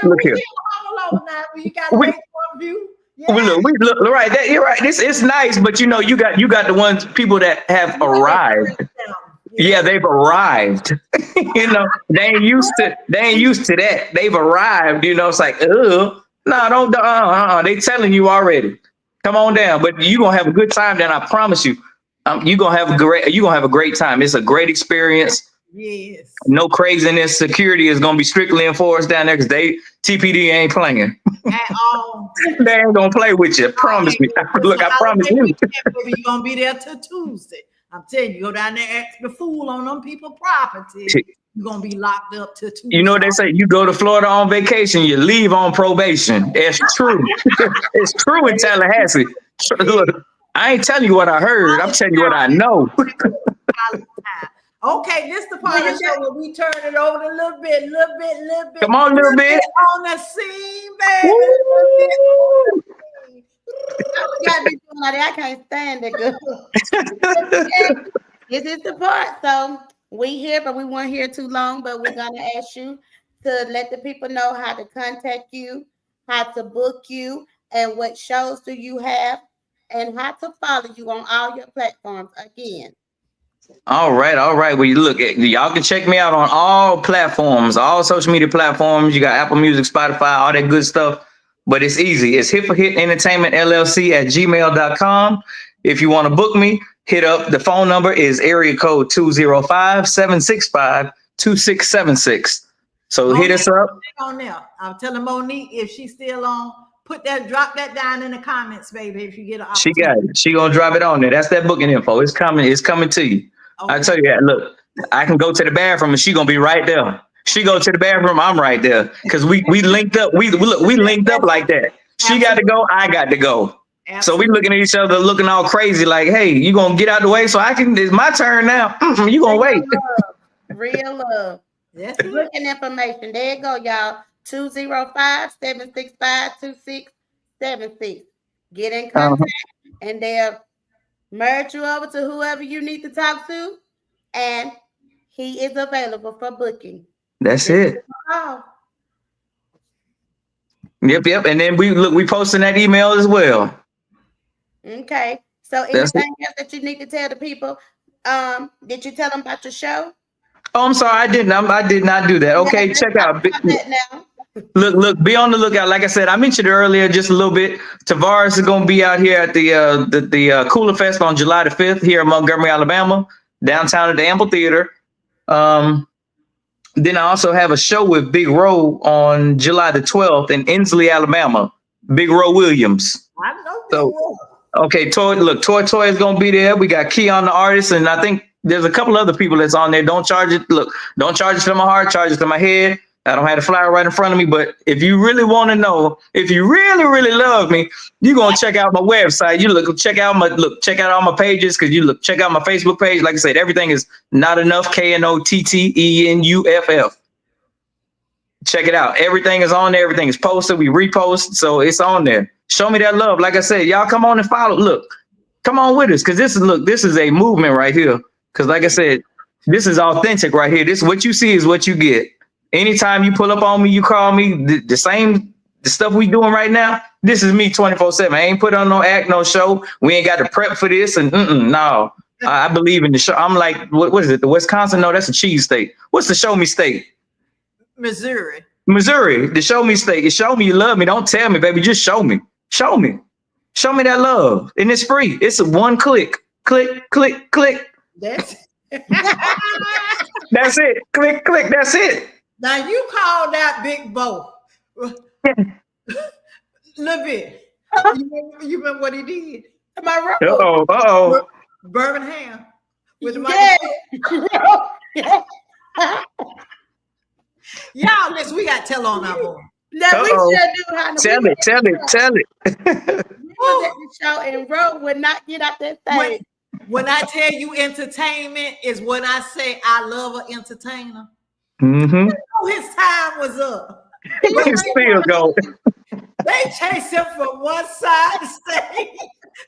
Look here. Hold on now. You got to We- make one view. Yeah. We look right. You're right. This it's nice, but you know, you got the ones people that have arrived. Yeah, they've arrived. You know, they ain't used to that. They've arrived. You know, it's like, no, don't. They telling you already. Come on down, but you gonna have a good time. Then I promise you, you gonna have a great time. It's a great experience. Yes. No craziness. Security is gonna be strictly enforced down there because TPD ain't playing. At all. They ain't gonna play with you. Promise me. Look, I promise you. You're gonna be there till Tuesday. I'm telling you, go down there, act the fool on them people property. You're gonna be locked up till Tuesday. You know what they say? You go to Florida on vacation, you leave on probation. It's true. It's true in Tallahassee. Look, I ain't telling you what I heard. I'm telling you what I know. Okay, this the part of the show where we turn it over a little bit. Come on, little bit. On the scene, baby. Gotta be doing all that. I can't stand it. Good. This is the part. So we here, but we weren't here too long. But we're gonna ask you to let the people know how to contact you, how to book you, and what shows do you have, and how to follow you on all your platforms again. All right. Well, you look, y'all can check me out on all platforms, all social media platforms. You got Apple Music, Spotify, all that good stuff. But it's easy. It's Hit for Hit Entertainment LLC at gmail.com. If you want to book me, hit up. The phone number is area code 205-765-2676. So hit us up. On there. I'm telling Monique if she's still on, drop that down in the comments, baby. If you get an She opportunity. got it. She gonna drop it on there. That's that booking info. It's coming to you. Okay. I tell you that. Look, I can go to the bathroom and she gonna be right there. She go to the bathroom, I'm right there. Cause we linked up. We linked up like that. She got to go, I got to go. Absolutely. So we looking at each other, looking all crazy, like, hey, you gonna get out the way so I can? It's my turn now. You gonna wait? Real love. Yes. Booking information. There you go, y'all. 205-765-2676. Get in contact, and they'll merge you over to whoever you need to talk to, and he is available for booking. That's it. Oh. Yep. And then we posting that email as well. Okay. So anything else that you need to tell the people? Did you tell them about your show? Oh, I'm sorry, I didn't. I did not do that. Okay, check out. Look, be on the lookout. Like I said, I mentioned earlier just a little bit. Tavares is going to be out here at the Cooler Fest on July the 5th here in Montgomery, Alabama, downtown at the Amphitheater. Then I also have a show with Big Ro on July the 12th in Inslee, Alabama. Big Ro Williams. I know. So, okay, Toy is going to be there. We got Keon the artist, and I think there's a couple other people that's on there. Don't charge it. Look, don't charge it to my heart, charge it to my head. I don't have the flyer right in front of me, but if you really want to know, if you really, really love me, you're going to check out my website. Check out all my pages, because check out my Facebook page. Like I said, everything is Knott Enuff, KNOTTENUFF. Check it out. Everything is on there. Everything is posted. We repost. So it's on there. Show me that love. Like I said, y'all come on and follow. Look, come on with us. Because this is a movement right here. Because like I said, this is authentic right here. This, what you see is what you get. Anytime you pull up on me, you call me, the stuff we doing right now, this is me 24/7. I ain't put on no act, no show. We ain't got to prep for this. And no, I believe in the show. I'm like, what is it? The Wisconsin? No, that's a cheese state. What's the show me state? Missouri, the show me state. You show me you love me. Don't tell me, baby. Just show me. Show me that love. And it's free. It's a one click. Click. that's That's it. Click. That's it. now you call that Big Bo. LilBit. You remember what he did? Am I right? Uh-oh. Birmingham. With the Y'all, listen, we got to tell on our boy. Now we should do how to Tell it. Was at the show and Ro would not get out that thing. When I tell you entertainment is when I say I love an entertainer. Mm-hmm. His time was up. He's still going. They chased him from one side of the stage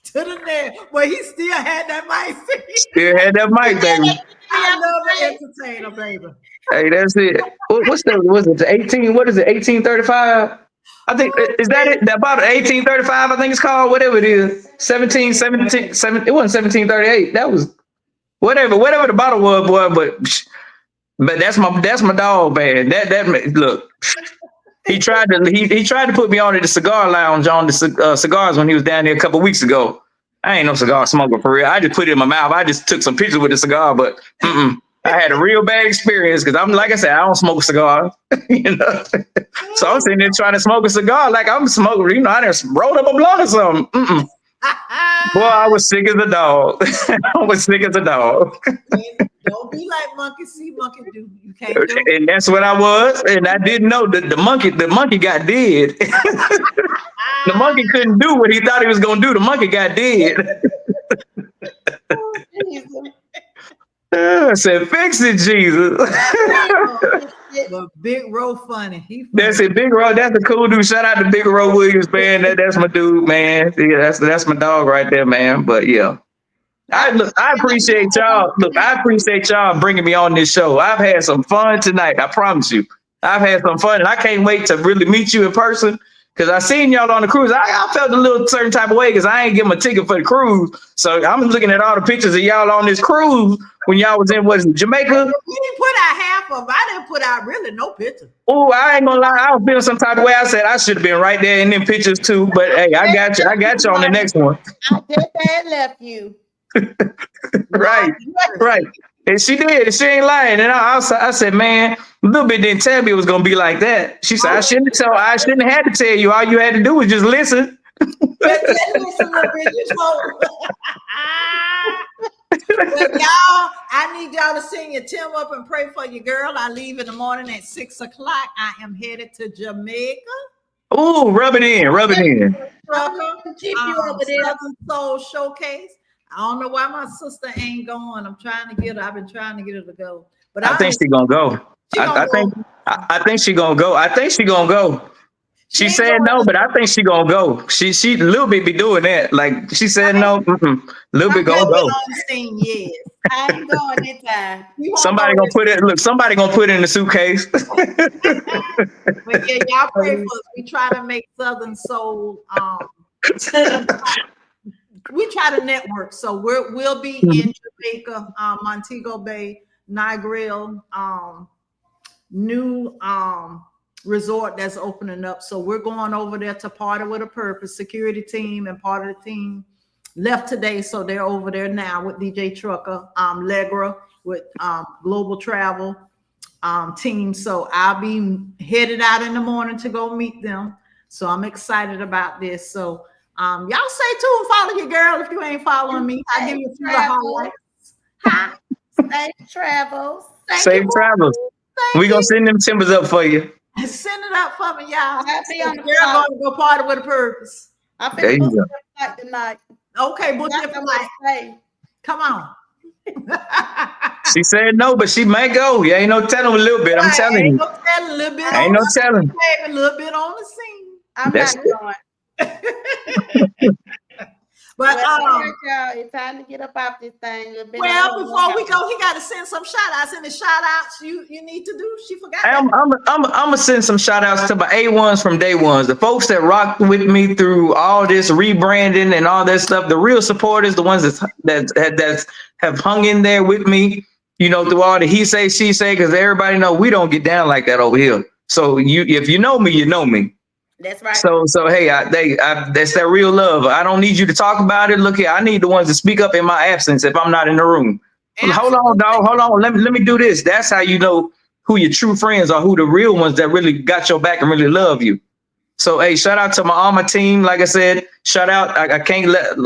to the next, but he still had that mic. Still had that mic, baby. I love an entertainer, baby. Hey, that's it. Was it 18? What is it? 1835? I think is that it? About 1835, I think it's called, whatever it is. 17, it wasn't 1738. That was whatever the bottle was, boy. But that's my dog, man. Look. He tried to put me on at the cigar lounge on the cigars when he was down there a couple weeks ago. I ain't no cigar smoker for real. I just put it in my mouth. I just took some pictures with the cigar, but I had a real bad experience because I'm like I said, I don't smoke cigars, you know. So I'm sitting there trying to smoke a cigar like I'm smoking. You know, I just rolled up a blunt or something. Boy, I was sick as a dog. I was sick as a dog. Don't be like monkey see, monkey do. You can't do it. And that's what I was. And I didn't know that the monkey got dead. The monkey couldn't do what he thought he was gonna do. The monkey got dead. I said, "Fix it, Jesus." But Big Ro funny. He funny. That's it, Big Ro. That's a cool dude. Shout out to Big Ro Williams, man. That's my dude, man. Yeah, that's my dog right there, man. But yeah. I appreciate y'all. Look, I appreciate y'all bringing me on this show. I've had some fun tonight. I promise you. I've had some fun, and I can't wait to really meet you in person. Because I seen y'all on the cruise. I felt a little certain type of way because I ain't get my ticket for the cruise. So I'm looking at all the pictures of y'all on this cruise when y'all was in, what is it, Jamaica? We didn't put out half of them. I didn't put out really no picture. Oh, I ain't gonna lie. I was feeling some type of way. I said I should have been right there in them pictures too. But hey, I got you. I got you on the next one. I just had left you. Right. And she did, and she ain't lying. And I said, man, LilBit didn't tell me it was gonna be like that. She said, I shouldn't have had to tell you. All you had to do was just listen. But y'all, I need y'all to sing your Tim up and pray for your girl. I leave in the morning at 6 o'clock. I am headed to Jamaica. Ooh, rub it in. Keep you over there. Southern Soul Showcase. I don't know why my sister ain't going. I'm trying to get her. I've been trying to get her to go. But I think she's gonna go. I think she's gonna go. I think she's gonna go. She said no, but I think she's gonna go. She LilBit be doing that. Like she said no. LilBit gonna go. Yes. I ain't going this time. Somebody gonna put it. Look, somebody gonna put it in the suitcase. But yeah, y'all pray for us. We try to make Southern Soul. We try to network, so we'll be in Jamaica, Montego Bay, Negril, new resort that's opening up. So we're going over there to Party with a Purpose. Security team and part of the team left today, so they're over there now with DJ Trucker, Legra with Global Travel team. So I'll be headed out in the morning to go meet them. So I'm excited about this. So y'all stay tuned and follow your girl if you ain't following me. I'll give you a few highlights. Safe travels. Safe travels. We gonna send them timbers up for you. Send it up for me, y'all. I'll be on the girl going to go Party with a Purpose. I'm There you go. tonight. Okay, book it for life. Come on. She said no, but she may go. You ain't no telling a little bit. I'm telling you. No telling, a little bit. Ain't no telling. A little bit on the scene. I'm That's not going. But y'all, it's time to get up off this thing. Well, before we go, he got to send some shout outs. And the shout outs you need to do. She forgot. I'm gonna send some shout outs to my A1s from day ones, the folks that rocked with me through all this rebranding and all that stuff. The real supporters, the ones that have hung in there with me, you know, through all the he say, she say, because everybody know we don't get down like that over here. So if you know me, you know me. That's right. So hey, that's that real love. I don't need you to talk about it. Look here, I need the ones to speak up in my absence if I'm not in the room. Hold on, dog. Hold on. Let me do this. That's how you know who your true friends are, who the real ones that really got your back and really love you. So hey, shout out to all my team. Like I said, shout out. I can't let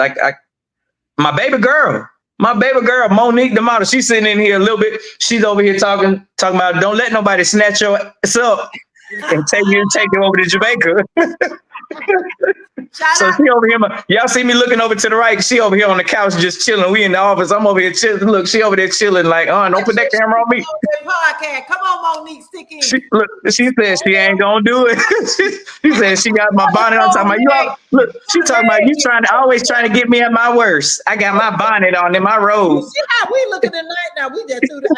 my baby girl, Monique the model. She's sitting in here a little bit. She's over here talking about don't let nobody snatch your ass up and take you over to Jamaica. So she over here. Y'all see me looking over to the right. She over here on the couch just chilling. We in the office. I'm over here chilling. Look, she over there chilling like, don't put that camera on me. Podcast. Come on, Monique, stick in. She said she ain't gonna do it. she said she got my bonnet on. Talking about you all, look, she talking about you always trying to get me at my worst. I got my bonnet on in my robe. See how we looking tonight now. We just threw the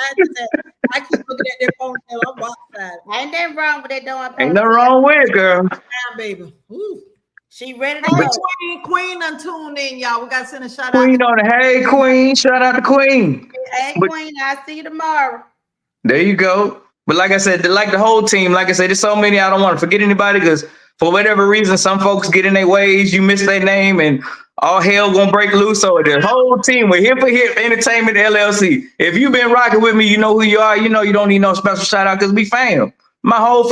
I keep looking at that ponytail. I'm outside. Ain't nothing wrong with that doing. Ain't nothing wrong with it, girl. Down, baby. Ooh. She ready to Hey, go. Queen done tuned in, y'all. We gotta send a shout out. Queen on it. Hey, Queen. Shout out to Queen. Hey, But- Queen, I'll see you tomorrow. There you go. But like I said, like the whole team, like I said, there's so many. I don't want to forget anybody because for whatever reason, some folks get in their ways. You miss their name and all hell gonna break loose. So the whole team, we're Hip for Hip Entertainment LLC. If you've been rocking with me, you know who you are. You know you don't need no special shout out because we fam. My whole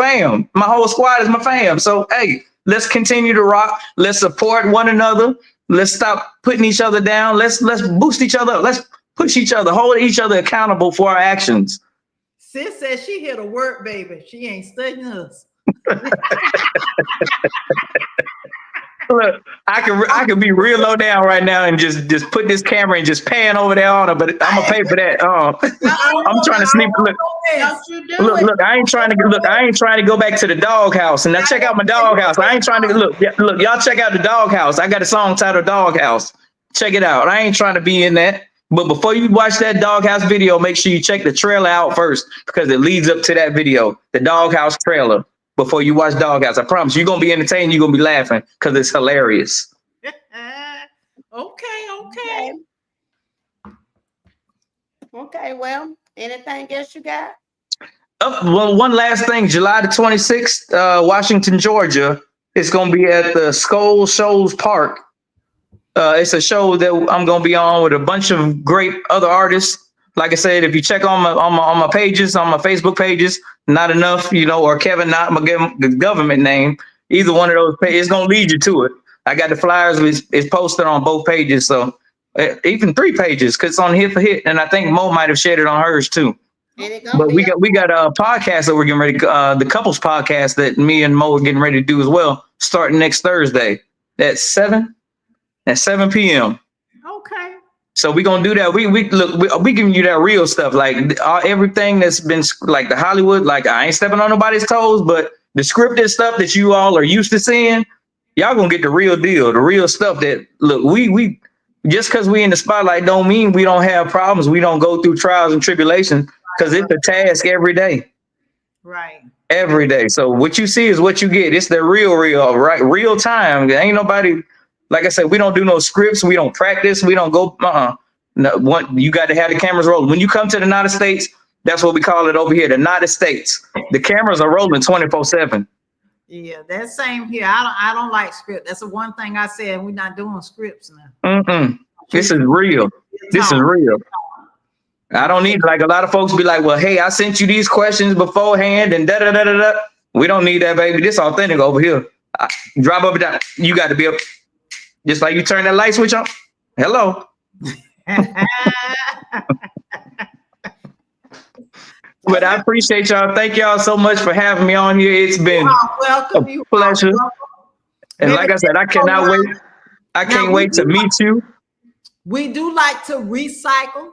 squad is my fam. So hey, let's continue to rock. Let's support one another. Let's stop putting each other down. Let's boost each other up. Let's push each other, hold each other accountable for our actions. Sis says she here to work, baby. She ain't studying us. Look, I can be real low down right now and just put this camera and just pan over there on her, but I'm gonna pay for that. I'm trying to sneak. Don't you do it. Look, I ain't trying to go back to the doghouse. And now check out my doghouse. I ain't trying to look, y'all check out the doghouse. I got a song titled Doghouse. Check it out. I ain't trying to be in that. But before you watch that doghouse video, make sure you check the trailer out first because it leads up to that video, the doghouse trailer. Before you watch Doghouse, I promise you're gonna be entertained. You're gonna be laughing because it's hilarious. Okay. Okay, well, anything else you got? Well, one last thing. July the 26th, Washington, Georgia. It's gonna be at the Skull Shoals Park. It's a show that I'm gonna be on with a bunch of great other artists. Like I said, if you check on my pages, on my Facebook pages, Knott Enuff, or Kevin Knott, I'm gonna give him the government name. Either one of those pages, it's gonna lead you to it. I got the flyers. It's posted on both pages, so even 3 pages, cause it's on Hip for Hit, and I think Mo might have shared it on hers too. But we got a podcast that we're getting ready, the couples podcast that me and Mo are getting ready to do as well, starting next Thursday at 7 p.m. Okay. So we're gonna do that. We giving you that real stuff, like everything that's been like the Hollywood. Like I ain't stepping on nobody's toes, but the scripted stuff that you all are used to seeing, y'all gonna get the real deal, the real stuff. That look, we just because we in the spotlight don't mean we don't have problems. We don't go through trials and tribulations because it's a task every day. Right. Every day. So what you see is what you get. It's the real, right? Real time. There ain't nobody. Like I said, we don't do no scripts. We don't practice. We don't go. No, you got to have the cameras rolling. When you come to the United States, that's what we call it over here, the United States. The cameras are rolling 24/7. Yeah, that's same here. I don't like script. That's the one thing I said. We're not doing scripts now. This is real. This is real. I don't need, like a lot of folks be like, well, hey, I sent you these questions beforehand and da da da da da. We don't need that, baby. This authentic over here. Drop up and down. You got to be up. Just like you turn that light switch on. Hello. But I appreciate y'all. Thank y'all so much for having me on here. It's been welcome. a pleasure. And like I said, I cannot wait. I can't wait to meet you. We do like to recycle.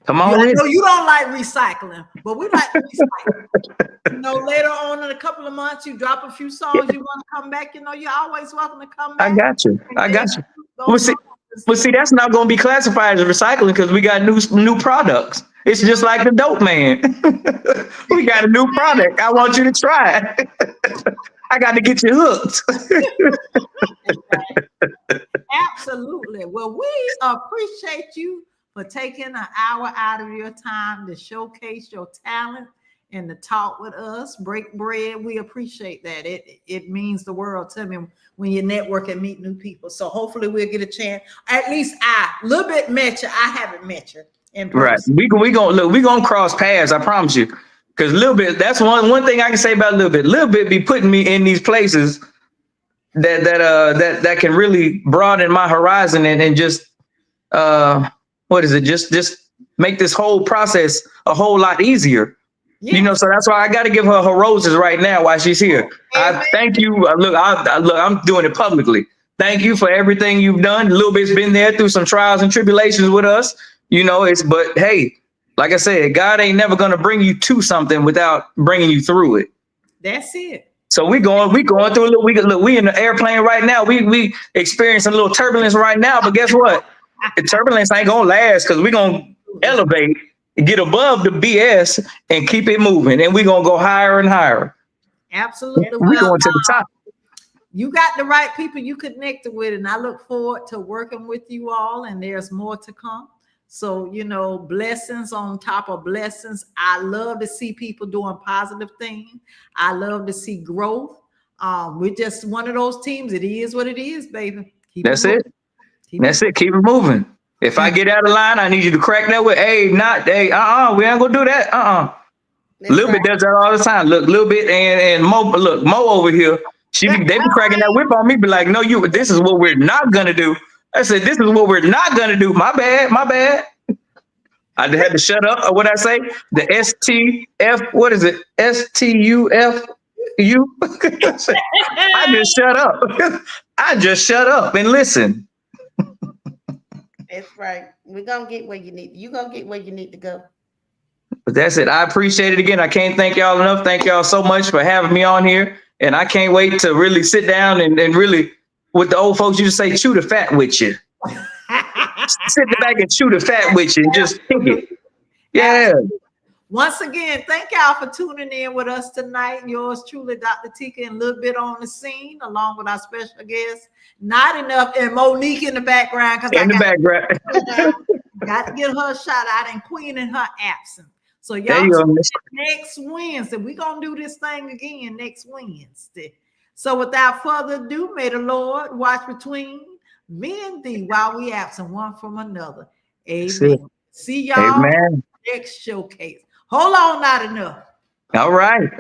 Come on in. You don't like recycling, but we like to recycle. Later on in a couple of months, you drop a few songs, you want to come back, you're always welcome to come back. I got you. Well, see, that's not going to be classified as recycling because we got new products. It's just like the dope man. We got a new product. I want you to try it. I got to get you hooked. Absolutely. Well, we appreciate you for taking an hour out of your time to showcase your talent and to talk with us, break bread. We appreciate that. It means the world to me when you network and meet new people. So hopefully we'll get a chance. At least LilBit met you. I haven't met you in person. Right. We gonna cross paths. I promise you. Because LilBit, that's one thing I can say about LilBit. LilBit be putting me in these places that can really broaden my horizon and just just make this whole process a whole lot easier. Yeah. So that's why I got to give her roses right now while she's here. I thank you. Look, I'm doing it publicly. Thank you for everything you've done. LilBit's been there through some trials and tribulations with us. But hey, like I said, God ain't never going to bring you to something without bringing you through it. That's it. So we going through a little, we in the airplane right now. We experiencing a little turbulence right now, but guess what? The turbulence ain't going to last because we're going to elevate get above the BS and keep it moving. And we're gonna go higher and higher. Absolutely. We're Well, going to the top. you got the right people you connected with, and I look forward to working with you all, and there's more to come. So, you know, blessings on top of blessings. I love to see people doing positive things. I love to see growth. We're just one of those teams. It is what it is, baby. That's it. That's it. Keep it moving. If I get out of line, I need you to crack that with, hey, not, hey, we ain't gonna do that. LilBit does that all the time. Look, LilBit and Mo, look, Mo over here. They be cracking that whip on me, be like, no, this is what we're not gonna do. I said, this is what we're not gonna do. My bad. I had to shut up. Or what I say? The STF, what is it? STUFU? I just shut up. I just shut up and listen. That's right. We're gonna get where you need. You gonna get where you need to go. But that's it. I appreciate it again. I can't thank y'all enough. Thank y'all so much for having me on here. And I can't wait to really sit down and really, with the old folks, you just say, chew the fat with you. Sit back and chew the fat with you and just pick it. Yeah. Once again, thank y'all for tuning in with us tonight. Yours truly, Dr. Tika, and LilBit on the scene, along with our special guest, Knott Enuff, and Monique in the background. Got to get her shout out, and Queen in her absence. So y'all next Wednesday. We're going to do this thing again next Wednesday. So without further ado, may the Lord watch between me and thee while we absent one from another. Amen. See y'all next showcase. Hold on, not enough. All right.